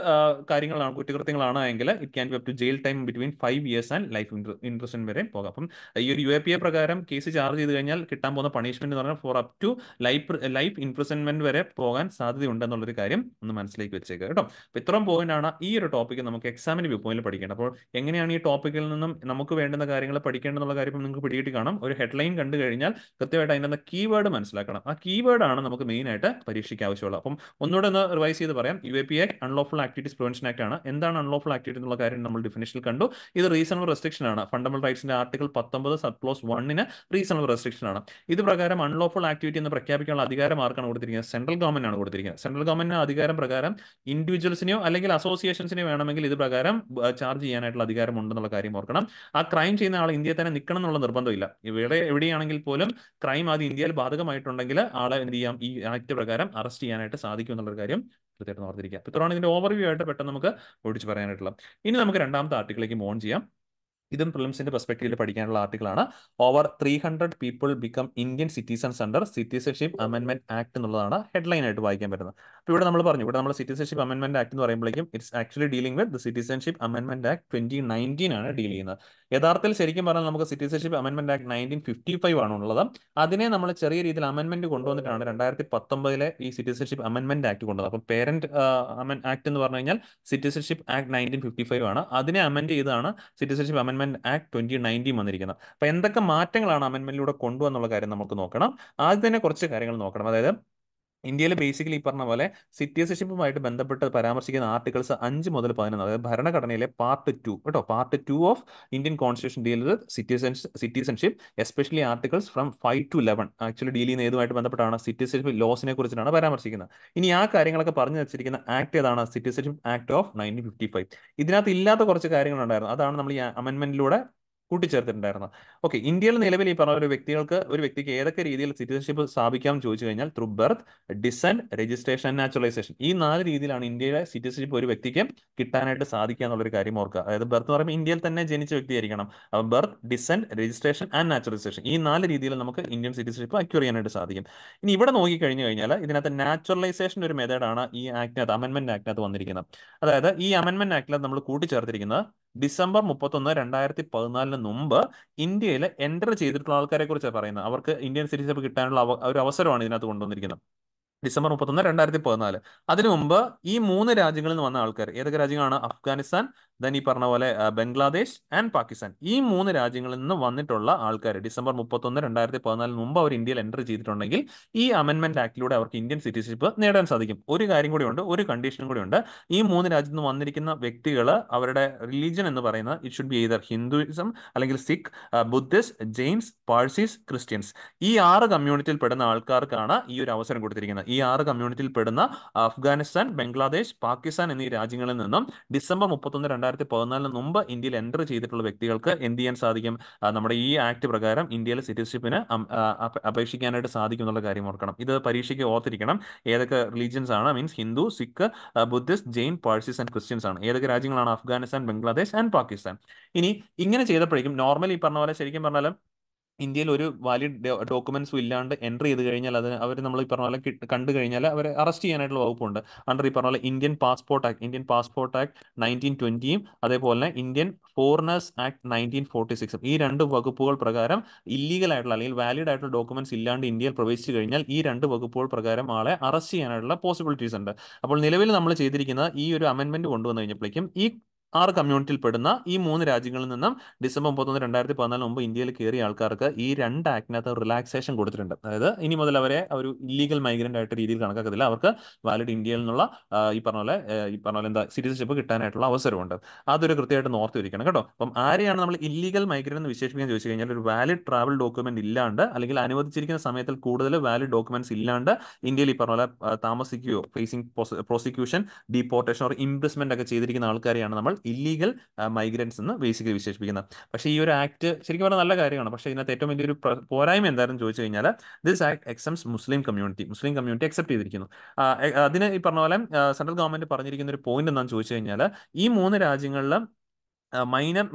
കാര്യങ്ങളാണ്, കുറ്റകൃത്യങ്ങളാണ് എങ്കിൽ it can be up to jail time between 5 years and life imprisonment വരെ പോകാം. അപ്പം ഈ ഒരു UAPA പ്രകാരം കേസ് ചാർജ് ചെയ്ത് കഴിഞ്ഞാൽ കിട്ടാൻ പോകുന്ന പണിഷ്മെന്റ് എന്ന് പറഞ്ഞാൽ for up to life imprisonment വരെ പോകാൻ സാധ്യതയുണ്ട് എന്നുള്ളൊരു കാര്യം ഒന്ന് മനസ്സിലേക്ക് വെച്ചേക്കുക കേട്ടോ. അപ്പോൾ ഇത്രയും പോയിന്റ് ആണ് ഈ ഒരു ടോപ്പിക്ക് നമുക്ക് എക്സാമിന് വ്യൂ പോയിന്റിൽ പഠിക്കേണ്ടത്. അപ്പോൾ എങ്ങനെയാണ് ഈ ടോപ്പിക്കിൽ നിന്നും നമുക്ക് വേണ്ടുന്ന കാര്യങ്ങൾ പഠിക്കേണ്ടെന്നുള്ള കാര്യം നിങ്ങൾക്ക് പിടികിട്ടി കാണാം. ഒരു ഹെഡ്ലൈൻ കണ്ടു കഴിഞ്ഞാൽ കൃത്യമായിട്ട് അതിൻ്റെ കീവേഡ് മനസ്സിലാക്കണം. ആ കീവേഡ് ആണ് നമുക്ക് മെയിൻ ആയിട്ട് പരീക്ഷയ്ക്ക് ആവശ്യമുള്ളത്. അപ്പം ഒന്നുകൂടെ ഒന്ന് റിവൈസ് ചെയ്ത് പറയാം. UAPA unlawful activities prevention act ആണ്. എന്താണ് അൺലോഫുൾ ആക്ടിവിറ്റി എന്നുള്ള കാര്യം നമ്മൾ ഡിഫിനിഷനിൽ കണ്ടു. ഇത് റീസണബിൾ റെസ്ട്രിക്ഷൻ ആണ്. ഫണ്ടമെന്റൽ റൈറ്റ്സിന്റെ article 19 sub clause 1 reasonable restriction ആണ്. ഇത് പ്രകാരം അൺലോഫുൾ ആക്ടിവിറ്റി എന്ന് പ്രഖ്യാപിക്കാനുള്ള അധികാരം ആർക്കാണ് കൊടുത്തിരിക്കുന്നത്? സെൻട്രൽ ഗവൺമെന്റ് ആണ് കൊടുത്തിരിക്കുന്നത്. സെൻട്രൽ ഗവൺമെന്റിന് അധികാരം പ്രകാരം ഇൻഡിവിജ്വൽസിനെയോ അല്ലെങ്കിൽ അസോസിയേഷൻസിനെയോ വേണമെങ്കിൽ ഇത് പ്രകാരം ചാർജ് ചെയ്യാനായിട്ടുള്ള അധികാരം ഉണ്ടെന്നുള്ള കാര്യം ഓർക്കണം. ആ ക്രൈം ചെയ്യുന്ന ആൾ ഇന്ത്യയിൽ തന്നെ നിൽക്കണം എന്നുള്ള നിർബന്ധമില്ല. എവിടെയാണെങ്കിൽ പോലും ക്രൈം അത് ഇന്ത്യയിൽ ബാധകമായിട്ടുണ്ടെങ്കിൽ ആളെ എന്ത് ചെയ്യാം, ഈ ആക്ട് പ്രകാരം അറസ്റ്റ് ചെയ്യാനായിട്ട് സാധിക്കും എന്നുള്ളൊരു കാര്യം കൃത്യമായിട്ട് ഓർത്തിരിക്കുക. ഇത്രയാണ് ഇതിന്റെ ഓവർവ്യൂ ആയിട്ട് പെട്ടെന്ന് നമുക്ക് ഓടിച്ച് പറയാനായിട്ടുള്ളത്. ഇനി നമുക്ക് രണ്ടാമത്തെ ആർട്ടിക്കിളിലേക്ക് മൂവ് ഓൺ ചെയ്യാം. ഇതും പ്രിലിംസിന്റെ പെർസ്പെക്റ്റീവിൽ പഠിക്കാനുള്ള ആർട്ടിക്കിളാണ്. Over 300 people become Indian citizens under citizenship amendment act എന്നുള്ളതാണ് ഹെഡ്ലൈൻ ആയിട്ട് വായിക്കാൻ പറ്റുന്നത്. അപ്പോൾ ഇവിടെ നമ്മൾ പറഞ്ഞു, ഇവിടെ നമ്മൾ സിറ്റിസൺഷിപ്പ് അമെന്റ്മെന്റ് ആക്ട് എന്ന് പറയുമ്പോഴേക്കും it's actually dealing with the citizenship amendment act 2019 ആണ് ഡീൽ ചെയ്യുന്നത്. യഥാർത്ഥത്തിൽ ശരിക്കും പറഞ്ഞാൽ നമുക്ക് സിറ്റിസൺഷിപ്പ് അമെന്റ്മെന്റ് ആക്ട് 1955 ആണ് ഉള്ളത്. അതിനെ നമ്മൾ ചെറിയ രീതിയിൽ അമെന്റ്മെന്റ് കൊണ്ടുവന്നിട്ടാണ് 2019 ഈ സിറ്റിസൺഷിപ്പ് അമെന്റ്മെന്റ് ആക്ട് കൊണ്ടുവന്നത്. അപ്പോൾ പേരന്റ് ആക്ട് എന്ന് പറഞ്ഞു കഴിഞ്ഞാൽ സിറ്റിസൺഷിപ്പ് ആക്ട് 1955 ആണ്. അതിനെ അമെന്റ് ചെയ്താണ് സിറ്റിസൺഷിപ്പ് അമെന്റ്മെന്റ് ആക്ട് 2019 വന്നിരിക്കുന്നത്. അപ്പൊ എന്തൊക്കെ മാറ്റങ്ങളാണ് അമെന്റ്മെന്റിലൂടെ കൊണ്ടുവന്നുള്ള കാര്യം നമുക്ക് നോക്കണം. ആദ്യം തന്നെ കുറച്ച് കാര്യങ്ങൾ നോക്കണം. അതായത് ഇന്ത്യയിൽ ബേസിക്കലി ഈ പറഞ്ഞ പോലെ സിറ്റിസൺഷിപ്പുമായിട്ട് ബന്ധപ്പെട്ട് പരാമർശിക്കുന്ന ആർട്ടിക്കിൾസ് 5 മുതൽ 11, അതായത് ഭരണഘടനയിലെ പാർട്ട് 2 കേട്ടോ, part 2 of Indian constitution deal with citizenship, especially articles from 5 to 11 actually deal ചെയ്യുന്ന ഏതുമായിട്ട് ബന്ധപ്പെട്ടാണ്? സിറ്റിസൺഷിപ്പ് ലോസിനെ കുറിച്ചിട്ടാണ് പരാമർശിക്കുന്നത്. ഇനി ആ കാര്യങ്ങളൊക്കെ പറഞ്ഞു വെച്ചിരിക്കുന്ന ആക്ട് ഏതാണ്? Citizenship act of 1955. ഇതിനകത്ത് ഇല്ലാത്ത കുറച്ച് കാര്യങ്ങളുണ്ടായിരുന്നു, അതാണ് നമ്മൾ ഈ അമെന്റ്മെന്റിലൂടെ കൂട്ടിച്ചേർത്തിട്ടുണ്ടായിരുന്നത്. ഓക്കെ, ഇന്ത്യയിൽ നിലവിൽ ഈ പറഞ്ഞ ഒരു വ്യക്തിക്ക് ഏതൊക്കെ രീതിയിൽ സിറ്റിസൺഷിപ്പ് സ്ഥാപിക്കാം എന്ന് ചോദിച്ചു കഴിഞ്ഞാൽ through birth, descent, registration, naturalisation, ഈ 4 രീതിയിലാണ് ഇന്ത്യയിലെ സിറ്റിസൺഷിപ്പ് ഒരു വ്യക്തിക്ക് കിട്ടാനായിട്ട് സാധിക്കുക എന്നുള്ളൊരു കാര്യം ഓർക്കുക. അതായത് ബർത്ത് എന്ന് പറയുമ്പോൾ ഇന്ത്യയിൽ തന്നെ ജനിച്ച വ്യക്തിയായിരിക്കണം. Birth, descent, registration and naturalisation, ഈ 4 രീതിയിൽ നമുക്ക് ഇന്ത്യൻ സിറ്റിസൺഷിപ്പ് അക്വയർ ചെയ്യാനായിട്ട് സാധിക്കും. ഇനി ഇവിടെ നോക്കി കഴിഞ്ഞു കഴിഞ്ഞാൽ ഇതിനകത്ത് നാച്ചുറലൈസേഷൻ ഒരു മെത്തേഡാണ് ഈ ആക്ടിനകത്ത്, അമെന്റ്മെന്റ് ആക്ടിനകത്ത് വന്നിരിക്കുന്നത്. അതായത് ഈ അമെന്റ്മെന്റ് ആക്ടിനകത്ത് നമ്മൾ കൂട്ടിച്ചേർത്തിരിക്കുന്നത് ഡിസംബർ 31, 2014 മുമ്പ് ഇന്ത്യയിൽ എൻ്റർ ചെയ്തിട്ടുള്ള ആൾക്കാരെ കുറിച്ചാണ് പറയുന്നത്. അവർക്ക് ഇന്ത്യൻ സിറ്റിസൺഷിപ്പ് കിട്ടാനുള്ള ഒരു അവസരമാണ് ഇതിനകത്ത് കൊണ്ടുവന്നിരിക്കുന്നത്. ഡിസംബർ 31, 2014. അതിനു മുമ്പ് ഈ 3 രാജ്യങ്ങളിൽ നിന്ന് വന്ന ആൾക്കാർ ഏതൊക്കെ രാജ്യങ്ങളാണ്? അഫ്ഗാനിസ്ഥാൻ, ദെൻ ഈ പറഞ്ഞ പോലെ ബംഗ്ലാദേശ് ആൻഡ് പാകിസ്ഥാൻ. ഈ 3 രാജ്യങ്ങളിൽ നിന്ന് വന്നിട്ടുള്ള ആൾക്കാർ ഡിസംബർ 31, 2014 മുമ്പ് അവർ ഇന്ത്യയിൽ എൻ്റർ ചെയ്തിട്ടുണ്ടെങ്കിൽ ഈ അമെന്റ്മെന്റ് ആക്ടിലൂടെ അവർക്ക് ഇന്ത്യൻ സിറ്റിസൺഷിപ്പ് നേടാൻ സാധിക്കും. ഒരു കാര്യം കൂടി ഉണ്ട്, ഒരു കണ്ടീഷനും കൂടി ഉണ്ട്. ഈ 3 രാജ്യത്ത് നിന്ന് വന്നിരിക്കുന്ന വ്യക്തികൾ അവരുടെ റിലീജിയൻ എന്ന് പറയുന്നത് it should be either Hinduism, അല്ലെങ്കിൽ Sikh, Buddhist, Jains, Parsis, Christians. ഈ 6 കമ്മ്യൂണിറ്റിയിൽ പെടുന്ന ആൾക്കാർക്കാണ് ഈ ഒരു അവസരം കൊടുത്തിരിക്കുന്നത്. ഈ 6 കമ്മ്യൂണിറ്റിയിൽ പെടുന്ന അഫ്ഗാനിസ്ഥാൻ, ബംഗ്ലാദേശ്, പാകിസ്ഥാൻ എന്നീ രാജ്യങ്ങളിൽ നിന്നും ഡിസംബർ 31, 2014 മുമ്പ് ഇന്ത്യയിൽ എൻ്റർ ചെയ്തിട്ടുള്ള വ്യക്തികൾക്ക് എന്ത് ചെയ്യാൻ സാധിക്കും? നമ്മുടെ ഈ ആക്ട് പ്രകാരം ഇന്ത്യയിലെ സിറ്റിസൺഷിപ്പിന് അപേക്ഷിക്കാനായിട്ട് സാധിക്കും എന്നുള്ള കാര്യം ഓർക്കണം. ഇത് പരീക്ഷയ്ക്ക് ഓർത്തിരിക്കണം. ഏതൊക്കെ റിലീജിയൻസ് ആണ്? Means Hindu, Sikh, Buddhist, Jain, Parsees and Christians ആണ്. ഏതൊക്കെ രാജ്യങ്ങളാണ്? അഫ്ഗാനിസ്ഥാൻ, ബംഗ്ലാദേശ് ആൻഡ് പാകിസ്ഥാൻ. ഇനി ഇങ്ങനെ ചെയ്തപ്പോഴേക്കും നോർമലി ഈ പറഞ്ഞ പോലെ ശരിക്കും പറഞ്ഞാൽ ഇന്ത്യയിൽ ഒരു വാലിഡ് ഡോക്യുമെന്റ്സും ഇല്ലാണ്ട് എൻട്രി ചെയ്ത് കഴിഞ്ഞാൽ അത് അവർ നമ്മൾ ഈ പറഞ്ഞ പോലെ കണ്ടു കഴിഞ്ഞാൽ അവരെ അറസ്റ്റ് ചെയ്യാനായിട്ടുള്ള വകുപ്പുണ്ട്. അണ്ടർ ഈ പറഞ്ഞ പോലെ ഇന്ത്യൻ പാസ്പോർട്ട് ആക്ട് 1920യും അതേപോലെ തന്നെ ഇന്ത്യൻ ഫോറിനേഴ്സ് ആക്ട് 1946. ഈ 2 വകുപ്പുകൾ പ്രകാരം ഇല്ലീഗൽ ആയിട്ടുള്ള അല്ലെങ്കിൽ വാലിഡ് ആയിട്ടുള്ള ഡോക്യുമെന്റ്സ് ഇല്ലാണ്ട് ഇന്ത്യയിൽ പ്രവേശിച്ചു കഴിഞ്ഞാൽ ഈ 2 വകുപ്പുകൾ പ്രകാരം ആളെ അറസ്റ്റ് ചെയ്യാനായിട്ടുള്ള പോസിബിലിറ്റീസ് ഉണ്ട്. അപ്പോൾ നിലവിൽ നമ്മൾ ചെയ്തിരിക്കുന്ന ഈ ഒരു അമെന്റ്മെന്റ് കൊണ്ടുവന്നു കഴിഞ്ഞപ്പോഴേക്കും ഈ 6 കമ്മ്യൂണിറ്റിയിൽ പെടുന്ന ഈ 3 രാജ്യങ്ങളിൽ നിന്നും ഡിസംബർ 31, 2014 മുമ്പ് ഇന്ത്യയിൽ കയറിയ ആൾക്കാർക്ക് ഈ 2 ആക്ടിനകത്ത് റിലാക്സേഷൻ കൊടുത്തിട്ടുണ്ട്. അതായത് ഇനി മുതൽ അവരെ ഒരു ഇല്ലീഗൽ മൈഗ്രന്റ് ആയിട്ട് രീതിയിൽ കണക്കാക്കത്തില്ല. അവർക്ക് വാലിഡ് ഇന്ത്യയിൽ നിന്നുള്ള ഈ പറഞ്ഞ പോലെ എന്താ സിറ്റിസൺഷിപ്പ് കിട്ടാനായിട്ടുള്ള അവസരമുണ്ട്. അതൊരു കൃത്യമായിട്ട് ഓർത്ത് വെക്കണം കേട്ടോ. അപ്പം ആരെയാണ് നമ്മൾ ഇല്ലീഗൽ മൈഗ്രന്റ് എന്ന് വിശേഷിപ്പിക്കാൻ ചോദിച്ചു കഴിഞ്ഞാൽ ഒരു വാലിഡ് ട്രാവൽ ഡോക്യുമെന്റ് ഇല്ലാണ്ട് അല്ലെങ്കിൽ അനുവദിച്ചിരിക്കുന്ന സമയത്തിൽ കൂടുതൽ വാലിഡ് ഡോക്യുമെന്റ്സ് ഇല്ലാണ്ട് ഇന്ത്യയിൽ ഈ പറഞ്ഞ പോലെ താമസിക്കുകയോ facing prosecution, deportation or imprisonment ഒക്കെ ചെയ്തിരിക്കുന്ന ആൾക്കാരെയാണ് നമ്മൾ ഇല്ലീഗൽ മൈഗ്രൻസ് എന്ന് ബേസിക്കലി വിശേഷിപ്പിക്കുന്നത്. പക്ഷേ ഈ ഒരു ആക്ട് ശരിക്കും പറഞ്ഞാൽ നല്ല കാര്യമാണ്. പക്ഷേ ഇതിനകത്ത് ഏറ്റവും വലിയൊരു പോരായ്മ എന്തായിരുന്നു ചോദിച്ചു കഴിഞ്ഞാൽ, this act exams Muslim community accept ചെയ്തിരിക്കുന്നു. അതിന് ഈ പറഞ്ഞ പോലെ സെൻട്രൽ ഗവൺമെന്റ് പറഞ്ഞിരിക്കുന്ന ഒരു പോയിന്റ് എന്താണെന്ന് ചോദിച്ചു കഴിഞ്ഞാൽ, ഈ 3 രാജ്യങ്ങളിലും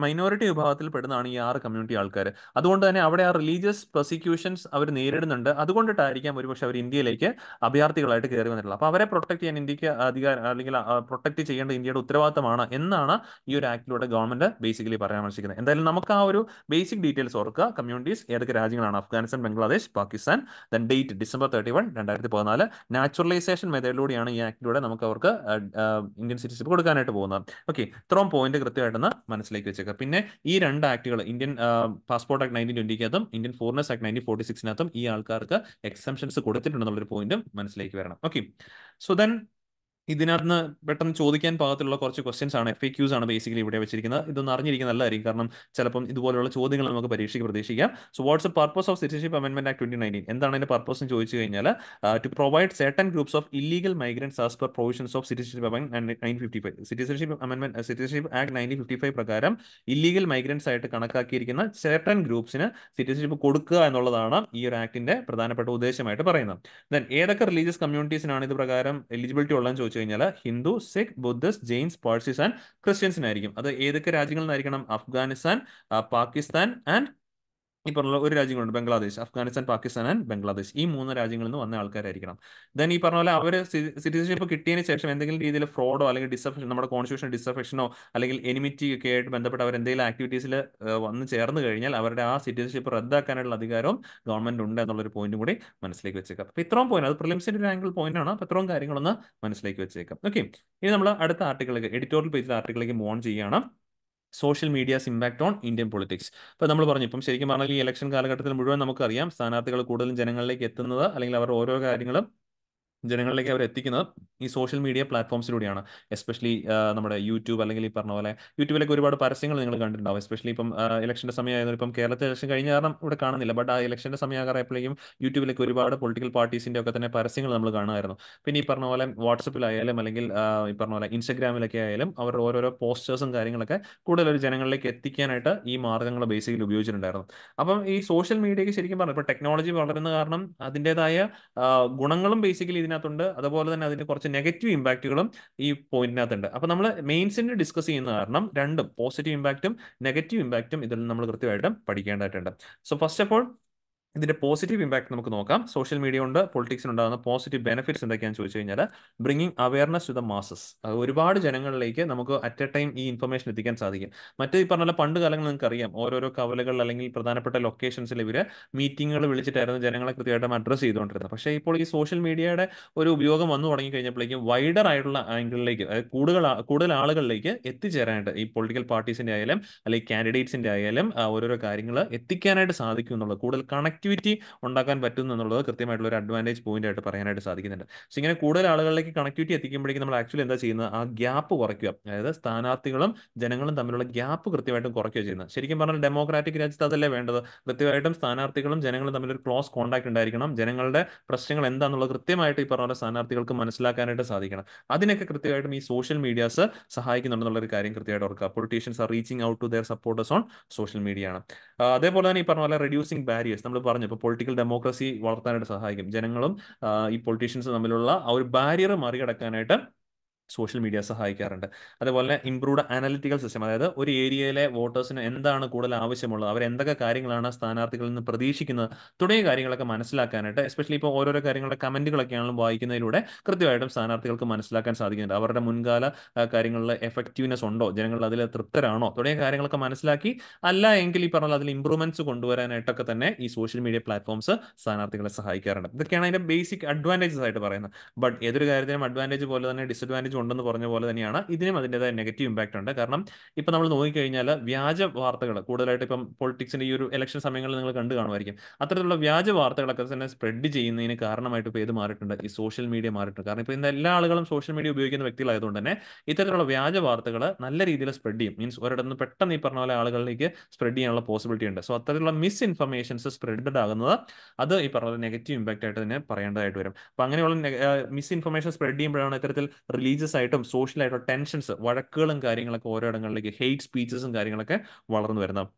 മൈനോറിറ്റി വിഭാഗത്തിൽ പെടുന്നതാണ് ഈ 6 കമ്മ്യൂണിറ്റി ആൾക്കാർ. അതുകൊണ്ട് തന്നെ അവിടെ ആ റിലീജിയസ് പ്രോസിക്യൂഷൻസ് അവർ നേരിടുന്നുണ്ട്. അതുകൊണ്ടിട്ടായിരിക്കാം ഒരുപക്ഷെ അവർ ഇന്ത്യയിലേക്ക് അഭയാർത്ഥികളായിട്ട് കയറി വന്നിട്ടുള്ളത്. അപ്പോൾ അവരെ പ്രൊട്ടക്ട് ചെയ്യാൻ ഇന്ത്യക്ക് അധികാരം, അല്ലെങ്കിൽ പ്രൊട്ടക്ട് ചെയ്യേണ്ട ഇന്ത്യയുടെ ഉത്തരവാദിത്തമാണ് എന്നാണ് ഈ ഒരു ആക്ടിലൂടെ ഗവൺമെന്റ് ബേസിക്കലി പരാമർശിക്കുന്നത്. എന്തായാലും നമുക്ക് ആ ഒരു ബേസിക് ഡീറ്റെയിൽസ് ഓർക്കുക. കമ്മ്യൂണിറ്റീസ് ഏതൊക്കെ രാജ്യങ്ങളാണ്? Afghanistan, Bangladesh, Pakistan. Then date December 31, 2014. Naturalisation മെത്തേഡിലൂടെയാണ് ഈ ആക്ടിലൂടെ നമുക്ക് അവർക്ക് ഇന്ത്യൻ സിറ്റിസൺഷിപ്പ് കൊടുക്കാനായിട്ട് പോകുന്നത്. ഓക്കെ, ഇത്രയും പോയിന്റ് കൃത്യമായിട്ടൊന്ന് മനസ്സിലേക്ക് വെച്ചേക്കാം. പിന്നെ ഈ 2 ആക്ടുകൾ, ഇന്ത്യൻ പാസ്പോർട്ട് ആക്ട് 1920-കകത്തും ഇന്ത്യൻ ഫോറിനേഴ്സ് ആക്ട് 1946-നകത്തും ഈ ആൾക്കാർക്ക് എക്സംഷൻസ് കൊടുത്തിട്ടുണ്ടെന്നുള്ളൊരു പോയിന്റും മനസ്സിലേക്ക് വരണം. ഓക്കെ, സോ ദെൻ ഇതിനകത്ത് പെട്ടെന്ന് ചോദിക്കാൻ പാകത്തിലുള്ള കുറച്ച് ക്വസ്റ്റ്യൻസ് ആണ്, FAQs ആണ് ബേസിക്കലി ഇവിടെ വെച്ചിരിക്കുന്നത്. ഇതൊന്ന് അറിഞ്ഞിരിക്കുന്ന നല്ലതായിരിക്കും, കാരണം ചിലപ്പം ഇതുപോലുള്ള ചോദ്യങ്ങൾ നമുക്ക് പരീക്ഷയ്ക്ക് പ്രതീക്ഷിക്കാം. So what's the purpose of citizenship അമെൻമെന്റ് ആക്ട് 2019? എന്താണ് അതിന്റെ പർപ്പസ് എന്ന് ചോദിച്ചു കഴിഞ്ഞാൽ, to provide certain groups of illegal migrants as per provisions of citizenship അമെൻമെന്റ് 1955. സിറ്റിസൺഷിപ്പ് ആക്ട് 1955 പ്രകാരം ഇല്ലീഗൽ മൈഗ്രൻസ് ആയിട്ട് കണക്കാക്കിയിരിക്കുന്ന certain ഗ്രൂപ്പ്സിന് സിറ്റിസൺഷിപ്പ് കൊടുക്കുക എന്നുള്ളതാണ് ഈ ഒരു ആക്ടിന്റെ പ്രധാനപ്പെട്ട ഉദ്ദേശമായിട്ട് പറയുന്നത്. ദെൻ ഏതൊക്കെ റിലീജിയസ് കമ്മ്യൂണിറ്റീസിനാണ് ഇത് പ്രകാരം എലിജിബിലിറ്റി ഉള്ളതെന്ന് ചോദിച്ചു കഴിഞ്ഞാൽ, Hindu, Sikh, Buddhist, Jains, Parsees and ക്രിസ്ത്യൻസിനായിരിക്കും. അത് ഏതൊക്കെ രാജ്യങ്ങളിൽ നിന്നായിരിക്കണം? അഫ്ഗാനിസ്ഥാൻ, പാകിസ്ഥാൻ ആൻഡ് ഈ പറഞ്ഞ ഒരു രാജ്യങ്ങളുണ്ട്, ബംഗ്ലാദേശ്. അഫ്ഗാനിസ്ഥാൻ, പാകിസ്ഥാൻ ആൻഡ് ബംഗ്ലാദേശ്. ഈ 3 രാജ്യങ്ങളിൽ നിന്ന് വന്ന ആൾക്കാരായിരിക്കണം. ദെൻ ഈ പറഞ്ഞ പോലെ അവർ സിറ്റിസൺഷിപ്പ് കിട്ടിയതിന് ശേഷം എന്തെങ്കിലും രീതിയിൽ ഫ്രോഡോ അല്ലെങ്കിൽ നമ്മുടെ കോൺസ്റ്റിറ്റ്യൂഷൻ ഡിസഫെക്ഷനോ അല്ലെങ്കിൽ എനിമിറ്റി ഒക്കെ ആയിട്ട് ബന്ധപ്പെട്ട് അവർ എന്തെങ്കിലും ആക്ടിവിറ്റീസിൽ വന്ന് ചേർന്ന് കഴിഞ്ഞാൽ അവരുടെ ആ സിറ്റിസൺഷിപ്പ് റദ്ദാക്കാനുള്ള അധികാരവും ഗവൺമെന്റ് ഉണ്ട് എന്നുള്ളൊരു പോയിന്റും കൂടി മനസ്സിലേക്ക് വെച്ചേക്കാം. അപ്പോൾ ഇത്രയും പോയിന്റ്, അത് പ്രിലിംസിന്റെ ഒരു ആംഗിൾ പോയിന്റ് ആണ്. അപ്പോൾ ഇത്രയും കാര്യങ്ങളൊന്ന് മനസ്സിലേക്ക് വെച്ചേക്കാം. ഓക്കെ, ഇനി നമ്മൾ അടുത്ത ആർട്ടിക്കിളിലേക്ക്, എഡിറ്റോറിയൽ പേജിലെ ആർട്ടിക്കിളിലേക്ക് മൂവ് ഓൺ ചെയ്യുകയാണ്. Social medias impact on Indian politics. ഇപ്പോൾ നമ്മൾ പറഞ്ഞു, ഇപ്പം ശരിക്കും പറഞ്ഞാൽ ഈ ഇലക്ഷൻ കാലഘട്ടത്തിൽ മുഴുവൻ നമുക്കറിയാം സ്ഥാനാർത്ഥികൾ കൂടുതലും ജനങ്ങളിലേക്ക് എത്തുന്നത്, അല്ലെങ്കിൽ അവർ ഓരോ കാര്യങ്ങളും ജനങ്ങളിലേക്ക് അവർ എത്തിക്കുന്നത് ഈ സോഷ്യൽ മീഡിയ പ്ലാറ്റ്ഫോംസിലൂടെയാണ്. എസ്പെഷ്യലി നമ്മുടെ യൂട്യൂബ്, അല്ലെങ്കിൽ ഈ പറഞ്ഞ പോലെ യൂട്യൂബിലൊക്കെ ഒരുപാട് പരസ്യങ്ങൾ നിങ്ങൾ കണ്ടിട്ടുണ്ടാവും. എസ്പെഷ്യലി ഇപ്പം ഇലക്ഷന്റെ സമയമായിരുന്നു. ഇപ്പം കേരളത്തിൽ ഇലക്ഷൻ കഴിഞ്ഞ കാരണം ഇവിടെ കാണുന്നില്ല, ബട്ട് ആ ഇലക്ഷന്റെ സമയമാകാറായപ്പോഴേക്കും യൂട്യൂബിലേക്ക് ഒരുപാട് പൊളിറ്റിക്കൽ പാർട്ടീസിന്റെ ഒക്കെ തന്നെ പരസ്യങ്ങൾ നമ്മൾ കാണുമായിരുന്നു. പിന്നെ ഈ പറഞ്ഞ പോലെ വാട്സപ്പിലായാലും അല്ലെങ്കിൽ ഈ പറഞ്ഞ പോലെ ഇൻസ്റ്റഗ്രാമിലൊക്കെ ആയാലും അവർ ഓരോരോ പോസ്റ്റേഴ്സും കാര്യങ്ങളൊക്കെ കൂടുതൽ ഒരു ജനങ്ങളിലേക്ക് എത്തിക്കാനായിട്ട് ഈ മാർഗ്ഗങ്ങൾ ബേസിക്കലി ഉപയോഗിച്ചിട്ടുണ്ടായിരുന്നു. അപ്പം ഈ സോഷ്യൽ മീഡിയയ്ക്ക് ശരിക്കും പറഞ്ഞു ഇപ്പോൾ ടെക്നോളജി വളരുന്ന കാരണം അതിൻ്റെതായ ഗുണങ്ങളും ബേസിക്കലി ഇതിനകത്തുണ്ട്, അതുപോലെ തന്നെ അതിന്റെ കുറച്ച് നെഗറ്റീവ് ഇമ്പാക്റ്റുകളും ഈ പോയിന്റിനകത്തുണ്ട്. അപ്പോൾ നമ്മൾ മെയിൻസിന് ഡിസ്കസ് ചെയ്യുന്ന കാരണം രണ്ടും, പോസിറ്റീവ് ഇമ്പാക്റ്റും നെഗറ്റീവ് ഇമ്പാക്റ്റും ഇതിൽ നമ്മൾ കൃത്യമായിട്ടും പഠിക്കേണ്ടതായിട്ടുണ്ട്. സോ ഫസ്റ്റ് ഓഫ് ഓൾ ഇതിന്റെ പോസിറ്റീവ് ഇമ്പാക്ട് നമുക്ക് നോക്കാം. സോഷ്യൽ മീഡിയ കൊണ്ട് പൊളിറ്റിക്സിന് ഉണ്ടാകുന്ന പോസിറ്റീവ് ബെനിഫിറ്റ്സ് എന്തൊക്കെയാണെന്ന് ചോദിച്ചു കഴിഞ്ഞാൽ, bringing awareness to the masses. ഒരുപാട് ജനങ്ങളിലേക്ക് നമുക്ക് അറ്റ് എ ടൈം ഈ ഇൻഫർമേഷൻ എത്തിക്കാൻ സാധിക്കും. മറ്റേ ഈ പറഞ്ഞ പണ്ട് കാലങ്ങളിൽ നിങ്ങൾക്ക് അറിയാം, ഓരോരോ കവലകൾ അല്ലെങ്കിൽ പ്രധാനപ്പെട്ട ലൊക്കേഷൻസിൽ ഇവർ മീറ്റിങ്ങുകൾ വിളിച്ചിട്ടായിരുന്നു ജനങ്ങളെ കൃത്യമായിട്ടും അഡ്രസ്സ് ചെയ്തുകൊണ്ടിരുന്നത്. പക്ഷേ ഇപ്പോൾ ഈ സോഷ്യൽ മീഡിയയുടെ ഒരു ഉപയോഗം വന്നു തുടങ്ങി കഴിഞ്ഞപ്പോഴേക്കും വൈഡർ ആയിട്ടുള്ള ആംഗിളിലേക്ക്, അതായത് കൂടുതൽ ആളുകളിലേക്ക് എത്തിച്ചേരാനായിട്ട് ഈ പൊളിറ്റിക്കൽ പാർട്ടീസിന്റെ ആയാലും അല്ലെങ്കിൽ കാൻഡിഡേറ്റ്സിന്റെ ആയാലും ഓരോരോ കാര്യങ്ങൾ എത്തിക്കാനായിട്ട് സാധിക്കും എന്നുള്ളത്, കൂടുതൽ കണക്ടിവിറ്റി ഉണ്ടാക്കാൻ പറ്റുന്നു എന്നുള്ളത് കൃത്യമായിട്ടുള്ള ഒരു അഡ്വാൻറ്റേജ് പോയിന്റ് ആയിട്ട് പറയാനായിട്ട് സാധിക്കുന്നുണ്ട്. സോ ഇങ്ങനെ കൂടുതൽ ആളുകളിലേക്ക് കണക്ടിവിറ്റി എത്തിക്കുമ്പോഴേക്കും നമ്മൾ ആക്ച്വലി എന്താ ചെയ്യുന്നത്? ആ ഗ്യാപ്പ് കുറയ്ക്കുക, അതായത് സ്ഥാനാർത്ഥികളും ജനങ്ങളും തമ്മിലുള്ള ഗ്യാപ്പ് കൃത്യമായിട്ടും കുറയ്ക്കുക ചെയ്യുന്നത്. ശരിക്കും പറഞ്ഞാൽ ഡെമോക്രാറ്റിക് രാജ്യത്ത് അതല്ലേ വേണ്ടത്? കൃത്യമായിട്ടും സ്ഥാനാർത്ഥികളും ജനങ്ങളും തമ്മിൽ ഒരു ക്ലോസ് കോൺടാക്ട് ഉണ്ടായിരിക്കണം. ജനങ്ങളുടെ പ്രശ്നങ്ങൾ എന്താണെന്നുള്ളത് കൃത്യമായിട്ട് ഈ പറഞ്ഞ സ്ഥാനാർത്ഥികൾക്ക് മനസ്സിലാക്കാനായിട്ട് സാധിക്കണം. അതിനൊക്കെ കൃത്യമായിട്ടും ഈ സോഷ്യൽ മീഡിയാസ് സഹായിക്കുന്നുണ്ടെന്നുള്ള ഒരു കാര്യം കൃത്യമായിട്ട് ഓർക്കുക. Politicians are reaching out to their supporters on social media ആണ്. അതേപോലെ തന്നെ ഈ പറഞ്ഞ പോലെ റെഡ്യൂസിങ് ബാരിയേഴ്സ് നമ്മൾ പറഞ്ഞു, ഇപ്പോൾ പൊളിറ്റിക്കൽ ഡെമോക്രസി വളർത്താനായിട്ട് സഹായിക്കും. ജനങ്ങളും ഈ പൊളിറ്റീഷ്യൻസ് തമ്മിലുള്ള ആ ഒരു ബാരിയർ മറികടക്കാനായിട്ട് സോഷ്യൽ മീഡിയ സഹായിക്കാറുണ്ട്. അതുപോലെ ഇംപ്രൂവ്ഡ് അനലിറ്റിക്കൽ സിസ്റ്റം, അതായത് ഒരു ഏരിയയിലെ വോട്ടേഴ്സിന് എന്താണ് കൂടുതൽ ആവശ്യമുള്ളത്, അവർ എന്തൊക്കെ കാര്യങ്ങളാണ് സ്ഥാനാർത്ഥികളിൽ നിന്ന് പ്രതീക്ഷിക്കുന്നത് തുടങ്ങിയ കാര്യങ്ങളൊക്കെ മനസ്സിലാക്കാനായിട്ട്, എസ്പെഷ്യലി ഇപ്പോൾ ഓരോരോ കാര്യങ്ങളുടെ കമന്റുകളൊക്കെയാണെങ്കിലും വായിക്കുന്നതിലൂടെ കൃത്യമായിട്ടും സ്ഥാനാർത്ഥികൾക്ക് മനസ്സിലാക്കാൻ സാധിക്കുന്നുണ്ട്. അവരുടെ മുൻകാല കാര്യങ്ങളിൽ എഫക്റ്റീവ്നെസ് ഉണ്ടോ, ജനങ്ങൾ അതിൽ തൃപ്തരാണോ തുടങ്ങിയ കാര്യങ്ങളൊക്കെ മനസ്സിലാക്കി, അല്ല എങ്കിൽ ഈ പറഞ്ഞാൽ അതിൽ ഇംപ്രൂവ്മെന്റ്സ് കൊണ്ടുവരാനായിട്ടൊക്കെ തന്നെ ഈ സോഷ്യൽ മീഡിയ പ്ലാറ്റ്ഫോംസ് സ്ഥാനാർത്ഥികളെ സഹായിക്കാറുണ്ട്. ഇതൊക്കെയാണ് അതിന്റെ ബേസിക് അഡ്വാൻറ്റേജസ് ആയിട്ട് പറയുന്നത്. ബട്ട് ഏതൊരു കാര്യത്തിനും അഡ്വാൻറ്റേജ് പോലെ തന്നെ ഡിസഡ്വാൻറ്റേജ് ഉണ്ടെന്ന് പറഞ്ഞ പോലെ തന്നെയാണ് ഇതിനും അതിൻ്റെതായ നെഗറ്റീവ് ഇമ്പാക്ട് ഉണ്ട്. കാരണം ഇപ്പം നമ്മൾ നോക്കിക്കഴിഞ്ഞാൽ വ്യാജ വാർത്തകൾ കൂടുതലായിട്ട് ഇപ്പം പൊളിറ്റിക്സിന്റെ ഈ ഒരു ഇലക്ഷൻ സമയങ്ങളിൽ നിങ്ങൾ കണ്ടു കാണുമായിരിക്കും. അത്തരത്തിലുള്ള വ്യാജ വാർത്തകളൊക്കെ തന്നെ സ്പ്രെഡ് ചെയ്യുന്നതിന് കാരണമായിട്ട് ഇപ്പോൾ ഏത് മാറിയിട്ടുണ്ട്? ഈ സോഷ്യൽ മീഡിയ മാറിയിട്ടുണ്ട്. കാരണം ഇപ്പോൾ ഇന്ന് എല്ലാ ആളുകളും സോഷ്യൽ മീഡിയ ഉപയോഗിക്കുന്ന വ്യക്തികളായതുകൊണ്ട് തന്നെ ഇത്തരത്തിലുള്ള വ്യാജ വാർത്തകൾ നല്ല രീതിയിൽ സ്പ്രെഡ് ചെയ്യും. മീൻസ് ഒരിടത്ത് പെട്ടെന്ന് ഈ പറഞ്ഞ പോലെ ആളുകളിലേക്ക് സ്പ്രെഡ് ചെയ്യാനുള്ള പോസിബിലിറ്റി ഉണ്ട്. സോ അത്തരത്തിലുള്ള മിസ് ഇൻഫർമേഷൻസ് സ്പ്രെഡഡ് ആകുന്നത് അത് ഈ പറഞ്ഞ നെഗറ്റീവ് ഇമ്പാക്ട് ആയിട്ട് തന്നെ പറയേണ്ടതായിട്ട് വരും. അപ്പോൾ അങ്ങനെയുള്ള മിസ് ഇൻഫർമേഷൻ സ്പ്രെഡ് ചെയ്യുമ്പോഴാണ് ഇത്തരത്തിൽ റിലീജിയസ് റിലീജിയസ് ആയിട്ടും സോഷ്യലായിട്ടും ടെൻഷൻസ്, വഴക്കുകളും കാര്യങ്ങളൊക്കെ ഓരോ ഇടങ്ങളിലേക്ക്, ഹെയ്റ്റ് സ്പീച്ചസും കാര്യങ്ങളൊക്കെ വളർന്നു വരുന്നത്.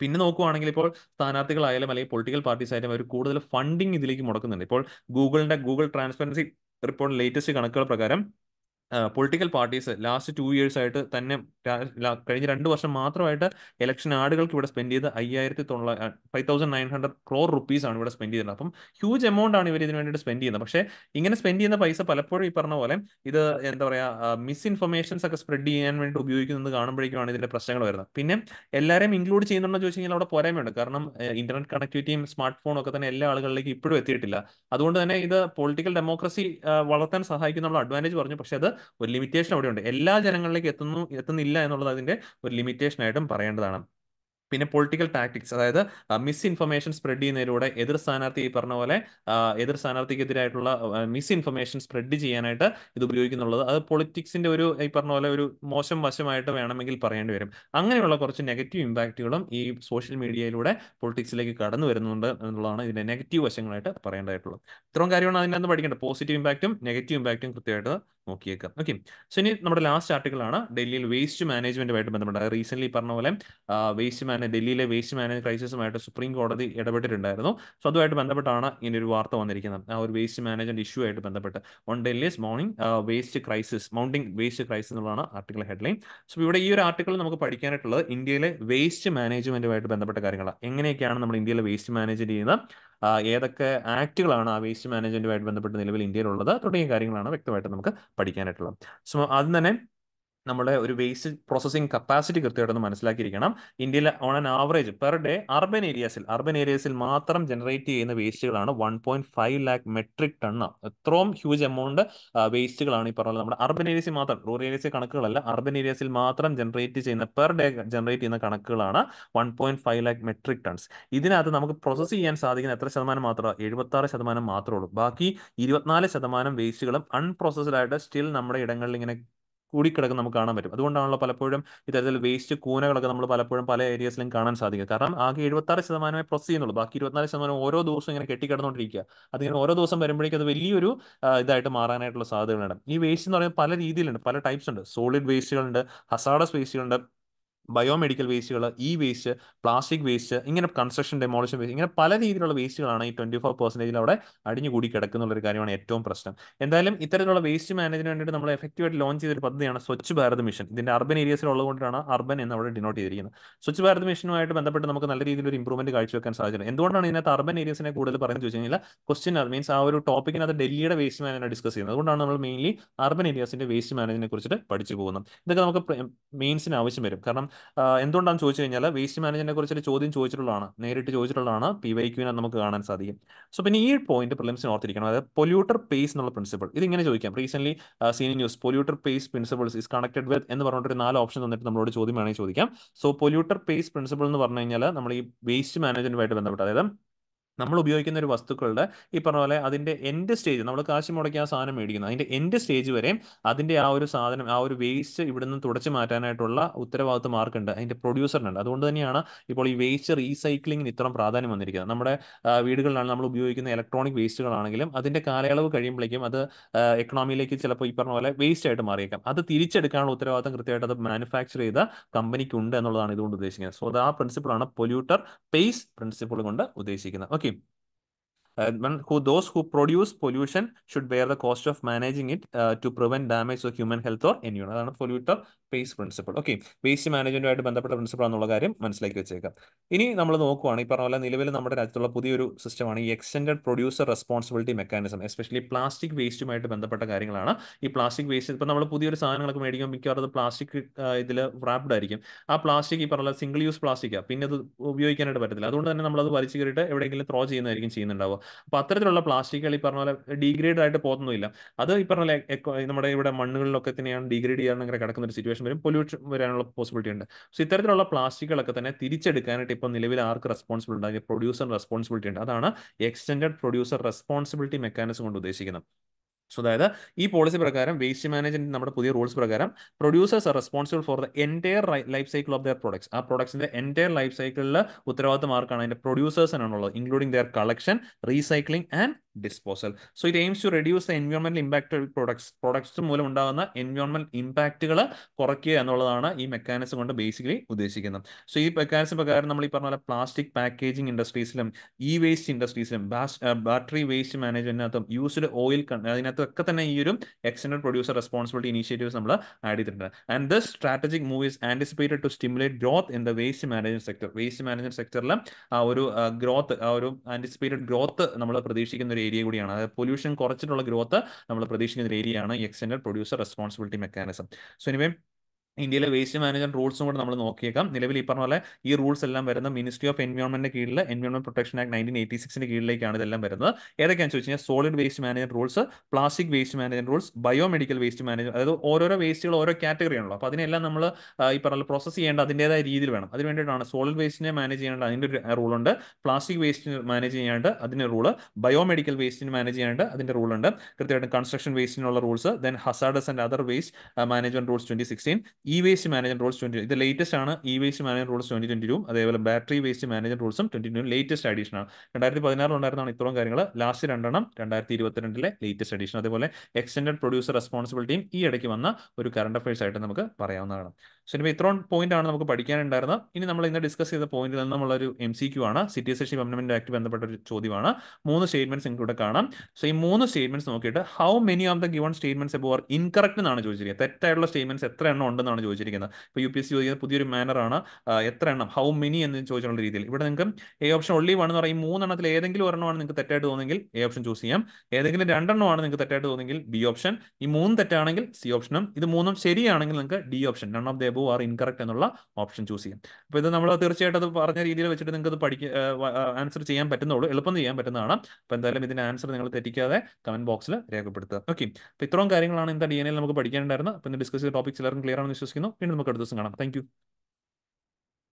പിന്നെ നോക്കുവാണെങ്കിൽ ഇപ്പോൾ സ്ഥാനാർത്ഥികളായാലും അല്ലെങ്കിൽ പൊളിറ്റിക്കൽ പാർട്ടീസ് ആയാലും അവർ കൂടുതൽ ഫണ്ടിങ് ഇതിലേക്ക് മുടക്കുന്നുണ്ട്. ഇപ്പോൾ ഗൂഗിൾ ട്രാൻസ്പെറൻസി റിപ്പോർട്ട് ലേറ്റസ്റ്റ് കണക്കുകൾ പ്രകാരം പൊളിറ്റിക്കൽ പാർട്ടീസ് ലാസ്റ്റ് 2 ഇയേഴ്സ് ആയിട്ട് തന്നെ കഴിഞ്ഞ 2 വർഷം മാത്രമായിട്ട് ഇലക്ഷൻ ആടുകൾക്ക് ഇവിടെ സ്പെൻഡ് ചെയ്ത് 5,900 crore ആണ് ഇവിടെ സ്പെൻഡ് ചെയ്യുന്നത്. അപ്പം ഹ്യൂജ് എമൗണ്ട് ആണ് ഇവർ ഇതിന് വേണ്ടിയിട്ട് സ്പെൻഡ് ചെയ്യുന്നത്. പക്ഷേ ഇങ്ങനെ സ്പെൻഡ് ചെയ്യുന്ന പൈസ പലപ്പോഴും ഈ പറഞ്ഞ പോലെ ഇത് എന്താ പറയുക, മിസ്ഇൻഫർമേഷൻസ് ഒക്കെ സ്പ്രെഡ് ചെയ്യാൻ വേണ്ടി ഉപയോഗിക്കുന്നത് കാണുമ്പോഴേക്കുമാണ് ഇതിന്റെ പ്രശ്നങ്ങൾ വരുന്നത്. പിന്നെ എല്ലാവരെയും ഇൻക്ലൂഡ് ചെയ്യുന്നുണ്ടോ ചോദിച്ചു കഴിഞ്ഞാൽ അവിടെ പോരായ്മയുണ്ട്. കാരണം ഇന്റർനെറ്റ് കണക്ടിവിറ്റിയും സ്മാർട്ട് ഫോണും ഒക്കെ തന്നെ എല്ലാ ആളുകളിലേക്ക് ഇപ്പോഴും എത്തിയിട്ടില്ല. അതുകൊണ്ട് തന്നെ ഇത് പൊളിറ്റിക്കൽ ഡെമോക്രസി വളർത്താൻ സഹായിക്കുന്ന അഡ്വാൻറ്റേജ് പറഞ്ഞു. പക്ഷേ അത് ഒരു ലിമിറ്റേഷൻ അവിടെയുണ്ട്. എല്ലാ ജനങ്ങളിലേക്ക് എത്തുന്നില്ല എന്നുള്ളത് അതിന്റെ ഒരു ലിമിറ്റേഷൻ ആയിട്ടും പറയേണ്ടതാണ്. പിന്നെ പൊളിറ്റിക്കൽ ടാക്ടിക്സ്, അതായത് മിസ് ഇൻഫർമേഷൻ സ്പ്രെഡ് ചെയ്യുന്നതിലൂടെ എതിർ സ്ഥാനാർത്ഥി ഈ പറഞ്ഞ പോലെ എതിർ സ്ഥാനാർത്ഥിക്കെതിരായിട്ടുള്ള മിസ് ഇൻഫർമേഷൻ സ്പ്രെഡ് ചെയ്യാനായിട്ട് ഇത് ഉപയോഗിക്കുന്നുള്ളത്, അത് പൊളിറ്റിക്സിന്റെ ഒരു ഈ പറഞ്ഞ പോലെ ഒരു മോശം വശമായിട്ട് വേണമെങ്കിൽ പറയേണ്ടി വരും. അങ്ങനെയുള്ള കുറച്ച് നെഗറ്റീവ് ഇമ്പാക്റ്റുകളും ഈ സോഷ്യൽ മീഡിയയിലൂടെ പൊളിറ്റിക്സിലേക്ക് കടന്നു വരുന്നുണ്ട് എന്നുള്ളതാണ് ഇതിന്റെ നെഗറ്റീവ് വശങ്ങളായിട്ട് പറയേണ്ടതായിട്ടുള്ളത്. ഇത്രയും കാര്യമാണ് അതിനകത്ത് പഠിക്കേണ്ടത്. പോസിറ്റീവ് ഇമ്പാക്റ്റും നെഗറ്റീവ് ഇമ്പാക്റ്റും കൃത്യമായിട്ട് നോക്കിയേക്കാം. ഓക്കെ, സോ ഇനി നമ്മുടെ ലാസ്റ്റ് ആർട്ടിക്കിൾ ആണ് ഡൽഹിയിൽ വേസ്റ്റ് മാനേജ്മെന്റുമായിട്ട് ബന്ധപ്പെട്ട. റീസെന്റ് പറഞ്ഞ പോലെ ഡൽഹിയിലെ വേസ്റ്റ് മാനേജ് ക്രൈസിസുമായിട്ട് സുപ്രീം കോടതി ഇടപെട്ടിട്ടുണ്ടായിരുന്നു. സോ അതുമായിട്ട് ബന്ധപ്പെട്ടാണ് ഇങ്ങനെ ഒരു വാർത്ത വന്നിരിക്കുന്നത്. ആ ഒരു വേസ്റ്റ് മാനേജ്മെന്റ് ഇഷ്യൂ ആയിട്ട് ബന്ധപ്പെട്ട് ഓൺ ഡൽഹിസ് മൗണ്ടിങ് വേസ്റ്റ് ക്രൈസിസ് എന്നുള്ളതാണ് ആർട്ടിക്കിൾ ഹെഡ്ലൈൻ. സോ ഇവിടെ ഈ ഒരു ആർട്ടിക്കിൾ നമുക്ക് പഠിക്കാനായിട്ടുള്ളത് ഇന്ത്യയിലെ വേസ്റ്റ് മാനേജ്മെന്റുമായിട്ട് ബന്ധപ്പെട്ട കാര്യങ്ങളാണ്. എങ്ങനെയൊക്കെയാണ് നമ്മൾ ഇന്ത്യയിലെ വേസ്റ്റ് മാനേജ് ചെയ്യുന്നത്, ഏതൊക്കെ ആക്ടുകളാണ് ആ വേസ്റ്റ് മാനേജ്മെന്റുമായിട്ട് ബന്ധപ്പെട്ട് നിലവിൽ ഇന്ത്യയിലുള്ളത് തുടങ്ങിയ കാര്യങ്ങളാണ് വ്യക്തമായിട്ട് നമുക്ക് പഠിക്കാനായിട്ടുള്ളത്. സോ ആദ്യം തന്നെ നമ്മുടെ ഒരു വേസ്റ്റ് പ്രോസസ്സിംഗ് കപ്പാസിറ്റി കൃത്യമായിട്ടൊന്ന് മനസ്സിലാക്കിയിരിക്കണം. ഇന്ത്യയിൽ on an average per day urban ഏരിയസിൽ മാത്രം ജനറേറ്റ് ചെയ്യുന്ന വേസ്റ്റുകളാണ് 1.5 lakh മെട്രിക് ടൺ. എത്രയും ഹ്യൂജ് എമൗണ്ട് വേസ്റ്റുകളാണ് ഈ പറഞ്ഞത് നമ്മുടെ അർബൻ ഏരിയസിൽ മാത്രം. റൂറൽ ഏരിയസിൽ കണക്കുകളല്ല, അർബൻ ഏരിയസിൽ മാത്രം ജനറേറ്റ് ചെയ്യുന്ന പെർ ഡേ ജനറേറ്റ് ചെയ്യുന്ന കണക്കുകളാണ് 1.5 lakh മെട്രിക് ടൺസ്. ഇതിനകത്ത് നമുക്ക് പ്രോസസ്സ് ചെയ്യാൻ സാധിക്കുന്ന എത്ര ശതമാനം മാത്രം? 76% മാത്രമേ ഉള്ളൂ. ബാക്കി 24% വേസ്റ്റുകളും അൺപ്രോസസ്ഡ് ആയിട്ട് സ്റ്റിൽ നമ്മുടെ ഇടങ്ങളിൽ ഇങ്ങനെ കൂടിക്കിടക്കും നമുക്ക് കാണാൻ പറ്റും. അതുകൊണ്ടാണല്ലോ പലപ്പോഴും ഇത്തരത്തിൽ വേസ്റ്റ് കൂനകളൊക്കെ നമ്മൾ പലപ്പോഴും പല ഏരിയസിലും കാണാൻ സാധിക്കും. കാരണം ആകെ 76% പ്രോസസ് ചെയ്യുന്നുള്ളൂ. ബാക്കി 24% ഓരോ ദിവസവും ഇങ്ങനെ കെട്ടിക്കിടന്നുകൊണ്ടിരിക്കുക. അതിങ്ങനെ ഓരോ ദിവസം വരുമ്പോഴേക്കും അത് വലിയൊരു ഇതായിട്ട് മാറാനായിട്ടുള്ള സാധ്യതകളുണ്ട്. ഈ വേസ്റ്റ് എന്ന് പറയുന്നത് പല രീതിയിലുണ്ട്, പല ടൈപ്സ് ഉണ്ട്. സോളിഡ് വേസ്റ്റുകളുണ്ട്, ഹസാഡസ് വേസ്റ്റുകളുണ്ട്, ബയോമെഡിക്കൽ വേസ്റ്റുകൾ, ഈ വേസ്റ്റ്, പ്ലാസ്റ്റിക് വേസ്റ്റ്, ഇങ്ങനെ കൺസ്ട്രക്ഷൻ ഡെമോളിഷൻ വേസ്റ്റ്, ഇങ്ങനെ പല രീതിയിലുള്ള വേസ്റ്റുകളാണ് ഈ 24% അവിടെ അടിഞ്ഞുകൂടി കിടക്കുന്നുള്ളൊരു കാര്യമാണ് ഏറ്റവും പ്രശ്നം. എന്തായാലും ഇത്തരത്തിലുള്ള വേസ്റ്റ് മാനേജിന് വേണ്ടിയിട്ട് നമ്മൾ എഫക്റ്റീവായിട്ട് ലോഞ്ച് ചെയ്തൊരു പദ്ധതിയാണ് സ്വച്ഛ് ഭാരത് മിഷൻ. ഇതിന്റെ അർബൻ ഏരിയസിൽ ഉള്ളതുകൊണ്ടാണ് അർബൻ എന്ന് അവിടെ ഡിനോട്ട് ചെയ്തിരിക്കുന്നത്. സ്വച്ഛ് ഭാരത് മിഷനുമായിട്ട് ബന്ധപ്പെട്ട് നമുക്ക് നല്ല രീതിയിൽ ഒരു ഇംപ്രൂവ്മെന്റ് കാഴ്ചവെക്കാൻ സാധിച്ചിട്ടുണ്ട്. എന്തുകൊണ്ടാണ് ഇതിനകത്ത് അർബൻ ഏരിയസിനെ കൂടുതൽ പറയുന്നത് ചോദിച്ചു കഴിഞ്ഞാൽ ക്വസ്റ്റ്യൻ മീൻസ് ആ ഒരു ടോപ്പിക്കിനകത്ത് ഡൽഹിയുടെ വേസ്റ്റ് മാനേജ്മെന്റ് ഡിസ്കസ് ചെയ്യുന്നത്. അതുകൊണ്ടാണ് നമ്മൾ മെയിൻലി അർബൻ ഏരിയസിന്റെ വേസ്റ്റ് മാനേജിനെ കുറിച്ചിട്ട് പഠിച്ചു പോകുന്നത്. ഇതൊക്കെ നമുക്ക് മെയിൻസിന് ആവശ്യം വരും. കാരണം എന്തുകൊണ്ടാണെന്ന് ചോദിച്ചു കഴിഞ്ഞാൽ വേസ്റ്റ് മാനേജ്മെന്റിനെ കുറിച്ചൊരു ചോദ്യം ചോദിച്ചിട്ടുള്ളതാണ്, നേരിട്ട് ചോദിച്ചിട്ടുള്ളതാണ്, PYQ നമുക്ക് കാണാൻ സാധിക്കും. സോ പിന്നെ ഈ പോയിന്റ് പ്രിലിംസിന് ഓർത്തിരിക്കണം. അതായത് പൊല്യൂട്ടർ പേസ് എന്നുള്ള പ്രിൻസിപ്പിൾ ഇത് ഇങ്ങനെ ചോദിക്കാം. റീസെന്റ് സീനി news polluter pays principles is connected with എന്ന് പറഞ്ഞിട്ട് 4 ഓപ്ഷൻ തന്നിട്ട് നമ്മളോട് ചോദ്യം വേണമെങ്കിൽ ചോദിക്കാം. സോ പൊല്യൂട്ടർ പേസ് പ്രിൻസിപ്പിൾ എന്ന് പറഞ്ഞു കഴിഞ്ഞാൽ നമ്മൾ ഈ വേസ്റ്റ് മാനേജ്മെന്റുമായിട്ട് ബന്ധപ്പെട്ട്, അതായത് നമ്മൾ ഉപയോഗിക്കുന്ന ഒരു വസ്തുക്കളുടെ ഈ പറഞ്ഞ പോലെ അതിന്റെ എൻഡ് സ്റ്റേജ്, നമ്മൾ കാശ് മുടക്കി ആ സാധനം മേടിക്കുന്നത്, അതിന്റെ എൻഡ് സ്റ്റേജ് വരെ അതിന്റെ ആ ഒരു സാധനം, ആ ഒരു വേസ്റ്റ് ഇവിടുന്ന് തുടച്ചു മാറ്റാനായിട്ടുള്ള ഉത്തരവാദിത്വം ആർക്കുണ്ട്? അതിന്റെ പ്രൊഡ്യൂസറിനുണ്ട്. അതുകൊണ്ട് തന്നെയാണ് ഇപ്പോൾ ഈ വേസ്റ്റ് റീസൈക്ലിങ്ങിന് ഇത്രയും പ്രാധാന്യം വന്നിരിക്കുന്നത്. നമ്മുടെ വീടുകളിലാണ് നമ്മൾ ഉപയോഗിക്കുന്ന ഇലക്ട്രോണിക് വേസ്റ്റുകളാണെങ്കിലും അതിന്റെ കാലയളവ് കഴിയുമ്പോഴേക്കും അത് എക്കണോമിയിലേക്ക് ചിലപ്പോൾ ഈ പറഞ്ഞ പോലെ വേസ്റ്റ് ആയിട്ട് മാറിയേക്കാം. അത് തിരിച്ചെടുക്കാനുള്ള ഉത്തരവാദിത്തം കൃത്യമായിട്ട് അത് മാനുഫാക്ചർ ചെയ്ത കമ്പനിക്ക് ഉണ്ട് എന്നുള്ളതാണ് ഇതുകൊണ്ട് ഉദ്ദേശിക്കുന്നത്. സോ അത് ആ പ്രിൻസിപ്പിളാണ് പൊല്യൂട്ടർ പേസ് പ്രിൻസിപ്പിൾ കൊണ്ട് ഉദ്ദേശിക്കുന്നത്. Okay, those who produce pollution should bear the cost of managing it to prevent damage to human health or environment. അതാണ് polluter pays principle. Okay, waste മാനേജ്മെന്റുമായിട്ട് ബന്ധപ്പെട്ട പ്രിൻസിപ്പിൾ എന്നുള്ള കാര്യം മനസ്സിലാക്കി വെച്ചേക്കാം. ഇനി നമ്മൾ നോക്കുവാണ് ഈ പറഞ്ഞ പോലെ നിലവിൽ നമ്മുടെ രാജ്യത്തുള്ള പുതിയൊരു സിസ്റ്റമാണ് ഈ extended producer responsibility mechanism. Especially plastic വേസ്റ്റുമായിട്ട് ബന്ധപ്പെട്ട കാര്യങ്ങളാണ്. ഈ പ്ലാസ്റ്റിക് വേസ്റ്റ് ഇപ്പം നമ്മൾ പുതിയൊരു സാധനങ്ങളൊക്കെ മേടിക്കുമ്പോൾ മിക്കവാറും അത് പ്ലാസ്റ്റിക് ഇതിൽ റാപ്ഡ് ആയിരിക്കും. ആ പ്ലാസ്റ്റിക് ഈ പറഞ്ഞ സിംഗിൾ യൂസ് പ്ലാസ്റ്റിക്കാണ്, പിന്നെ അത് ഉപയോഗിക്കാനായിട്ട് പറ്റത്തില്ല. അതുകൊണ്ട് തന്നെ നമ്മളത് വലിച്ചു കയറിയിട്ട് എവിടെയെങ്കിലും ത്രോ ചെയ്യുന്നതായിരിക്കും ചെയ്യുന്നുണ്ടാവുക. അപ്പോൾ അത്തരത്തിലുള്ള പ്ലാസ്റ്റിക്കുകൾ ഈ പറഞ്ഞ പോലെ ഡീഗ്രേഡ് ആയിട്ട് പോകുന്നില്ല. അത് ഈ പറഞ്ഞ പോലെ നമ്മുടെ ഇവിടെ മണ്ണുകളിലൊക്കെ തന്നെയാണ് ഡീഗ്രേഡ് ചെയ്യാൻ അങ്ങനെ കിടക്കുന്ന ഒരു സിറ്റുവേഷൻ വരും, പൊല്യൂഷൻ വരാനുള്ള പോസിബിലിറ്റി ഉണ്ട്. സോ ഇത്തരത്തിലുള്ള പ്ലാസ്റ്റിക്കുകളൊക്കെ തന്നെ തിരിച്ചെടുക്കാനായിട്ട് ഇപ്പം നിലവിൽ ആർക്ക് റെസ്പോൺസിബിലിറ്റി ഉണ്ട്? പ്രൊഡ്യൂസർ റെസ്പോൺസിബിലിറ്റി ഉണ്ട്. അതാണ് എക്സ്റ്റൻഡഡ് പ്രൊഡ്യൂസർ റെസ്പോൺസിബിലിറ്റി മെക്കാനിസം കൊണ്ട് ഉദ്ദേശിക്കുന്നത്. സോ അതായത് ഈ പോളിസി പ്രകാരം വേസ്റ്റ് മാനേജ്മെന്റ് നമ്മുടെ പുതിയ റൂൾസ് പ്രകാരം producers are responsible for the entire life cycle of their products. ആ പ്രൊഡക്ട്സിന്റെ എൻറ്റയർ ലൈഫ് സൈക്കിളിൽ ഉത്തരവാദിത്തം ആർക്കാണ്? അതിന്റെ പ്രൊഡ്യൂസേഴ്സിനാണുള്ളത്, including their collection, recycling and disposal. So it aims to reduce the എൻവയോൺമെന്റൽ ഇമ്പാക്ട് പ്രൊഡക്ട്സ് മൂലം ഉണ്ടാകുന്ന എൻവയോൺമെന്റ് ഇമ്പാക്റ്റുകൾ കുറയ്ക്കുക എന്നുള്ളതാണ് ഈ മെക്കാനിസം കൊണ്ട് ബേസിക്കലി ഉദ്ദേശിക്കുന്നത്. സോ ഈ മെക്കാനിസം പ്രകാരം നമ്മൾ ഈ പറഞ്ഞ പോലെ പ്ലാസ്റ്റിക് പാക്കേജിംഗ് ഇൻഡസ്ട്രീസിലും ഇ വേസ്റ്റ് ഇൻഡസ്ട്രീസിലും ബാറ്ററി വേസ്റ്റ് മാനേജ്മെന്റിനകത്തും യൂസ്ഡ് ഓയിൽ അതിനകത്തൊക്കെ തന്നെ ഈ ഒരു എക്സ്റ്റൻഡഡ് പ്രൊഡ്യൂസർ റെസ്പോൺസിബിലിറ്റി ഇനീഷ്യേറ്റീവ്സ് നമ്മൾ ആഡ് ചെയ്തിട്ടുണ്ട്. And this strategic move is anticipated to stimulate growth in the waste management sector. Waste management സെക്ടറിൽ ആ ഒരു ഗ്രോത്ത്, ആ ഒരു ആന്റിസിപ്പേറ്റഡ് ഗ്രോത്ത് നമ്മൾ പ്രതീക്ഷിക്കുന്ന ഒരു ഏരിയ കൂടിയാണ്. അതായത് പൊല്യൂഷൻ കുറച്ചിട്ടുള്ള ഗ്രോത്ത് നമ്മൾ പ്രതീക്ഷിക്കുന്ന ഒരു ഏരിയയാണ് ഈ extended producer responsibility mechanism. So anyway ഇന്ത്യയിലെ വേസ്റ്റ് മാനേജ്മെന്റ് റൂൾസും കൂടെ നമ്മൾ നോക്കിയേക്കാം. നിലവിൽ ഈ പറഞ്ഞ പോലെ ഈ റൂൾസ് എല്ലാം വരുന്ന മിനിസ്ട്രി ഓഫ് എൻവയോൺമെന്റിന്റെ കീഴിൽ എൻവയോൺമെന്റ് പ്രൊട്ടക്ഷൻ ആക്ട് 1986 കീഴിലേക്കാണ് ഇതെല്ലാം വരുന്നത്. ഏതൊക്കെയാണെന്ന് ചോദിച്ചു കഴിഞ്ഞാൽ solid waste management rules, plastic waste management rules, biomedical waste management. അതായത് ഓരോരോ വേസ്റ്റുകൾ ഓരോ കാറ്റഗറി ആണല്ലോ. അപ്പോൾ അതിനെല്ലാം നമ്മൾ ഈ പറഞ്ഞ പ്രോസസ് ചെയ്യേണ്ട അതിൻ്റെതായ രീതിയിൽ വേണം. അതിന് വേണ്ടിയിട്ടാണ് സോളിഡ് വേസ്റ്റിനെ മാനേജ് ചെയ്യേണ്ട അതിൻ്റെ ഒരു റൂളുണ്ട്, പ്ലാസ്റ്റിക് വേസ്റ്റ് മാനേജ് ചെയ്യാണ്ട് അതിൻ്റെ റൂള്, ബയോമെഡിക്കൽ വേസ്റ്റിന് മാനേജ് ചെയ്യാണ്ട് അതിൻ്റെ റൂളുണ്ട്, കൃത്യമായിട്ടും കൺസ്ട്രക്ഷൻ വേസ്റ്റിനുള്ള rules, then hazardous and other waste management rules 2016, e waste management rules 20. ഇത് ലേറ്റസ്റ്റ് ആണ്. ഇ വേസ്റ്റ് മാനേജ്മെന്റ് റൂൾസ് 2022, അതേപോലെ ബാറ്ററി വേസ്റ്റ് മാനേജ്മെന്റ് റൂൾസും 2022 ലേറ്റസ്റ്റ് അഡീഷൻ ആണ്. 2016 ഉണ്ടായിരുന്നതാണ് ഇത്രയും കാര്യങ്ങൾ. ലാസ്റ്റ് രണ്ടെണ്ണം 2022 ലേറ്റസ്റ്റ് അഡീഷൻ. അതേപോലെ എക്സ്റ്റൻഡഡ് പ്രൊഡ്യൂസർ റെസ്പോൺസിബിലിറ്റിയും ഈ ഇടയ്ക്ക് വന്ന ഒരു കറണ്ട് അഫയേഴ്സ് ആയിട്ട് നമുക്ക് പറയാവുന്നതാണ്. സോ ഇനി ഇത്രയും പോയിന്റ് ആണ് നമുക്ക് പഠിക്കാനുണ്ടായിരുന്നത്. ഇനി നമ്മൾ ഇന്ന് ഡിസ്കസ് ചെയ്ത പോയിന്റിൽ നിന്ന് നമ്മളൊരു MCQ ആണ്, സിറ്റിസൺഷിപ്പ് അമെൻഡ്മെന്റ് ആക്ട് ബന്ധപ്പെട്ട ഒരു ചോദ്യമാണ്. 3 സ്റ്റേറ്റ്മെന്റ്സ് നിങ്ങൾക്ക് ഇവിടെ കാണാം. സോ ഈ 3 സ്റ്റേറ്റ്മെന്റ്സ് നോക്കിയിട്ട് how many of the given statements above are incorrect എന്നാണ് ചോദിച്ചിരിക്കുന്നത്. തെറ്റായിട്ടുള്ള സ്റ്റേറ്റ്മെന്റ്സ് എത്ര എണ്ണം ഉണ്ടെന്നാണ് ചോദിച്ചിരിക്കുന്നത്. ഇപ്പോൾ UPSC ചോദിക്കുന്ന പുതിയൊരു മാനറാണ്, എത്ര എണ്ണം, ഹൗ മെനി എന്ന് ചോദിച്ചുള്ള രീതിയിൽ. ഇവിടെ നിങ്ങൾക്ക് എ ഓപ്ഷൻ ഒൺലി വൺ എന്ന് പറയും. 3 എണ്ണത്തിൽ ഏതെങ്കിലും ഒരെണ്ണമാണ് നിങ്ങൾക്ക് തെറ്റായിട്ട് തോന്നുമെങ്കിൽ എ ഓപ്ഷൻ ചൂസ് ചെയ്യാം. ഏതെങ്കിലും 2 എണ്ണമാണ് നിങ്ങൾക്ക് തെറ്റായിട്ട് തോന്നുമെങ്കിൽ ബി ഓപ്ഷൻ. ഈ 3 തെറ്റാണെങ്കിൽ സി ഓപ്ഷനും. ഇത് 3 ശരിയാണെങ്കിൽ നിങ്ങൾക്ക് D option, none of the above are incorrect എന്നുള്ള ഓപ്ഷൻ ചൂസ് ചെയ്യാം. അപ്പോൾ ഇത് നമ്മൾ തീർച്ചയായിട്ടും അത് പറഞ്ഞ രീതിയിൽ വെച്ചിട്ട് നിങ്ങൾക്ക് ഇത് ആൻസർ ചെയ്യാൻ പറ്റുന്നുള്ളൂ, എളുപ്പം ചെയ്യാൻ പറ്റുന്നതാണ്. അപ്പോൾ എന്തായാലും ഇതിന്റെ ആൻസർ നിങ്ങൾ തെറ്റിക്കാതെ കമന്റ് ബോക്സിൽ രേഖപ്പെടുത്തുക. ഓക്കെ, അപ്പോൾ ഇത്രയും കാര്യങ്ങളാണ് ഇന്നത്തെ DNA നമുക്ക് പഠിക്കാനുണ്ടായിരുന്നത്. അപ്പോൾ ഇന്ന് ഡിസ്കസ് ചെയ്ത ടോപ്പിക്സ് എല്ലാവർക്കും ക്ലിയർ ആണെന്ന് വിശ്വസിക്കുന്നു. വീണ്ടും നമുക്ക് അടുത്ത ദിവസം കാണാം. Thank you.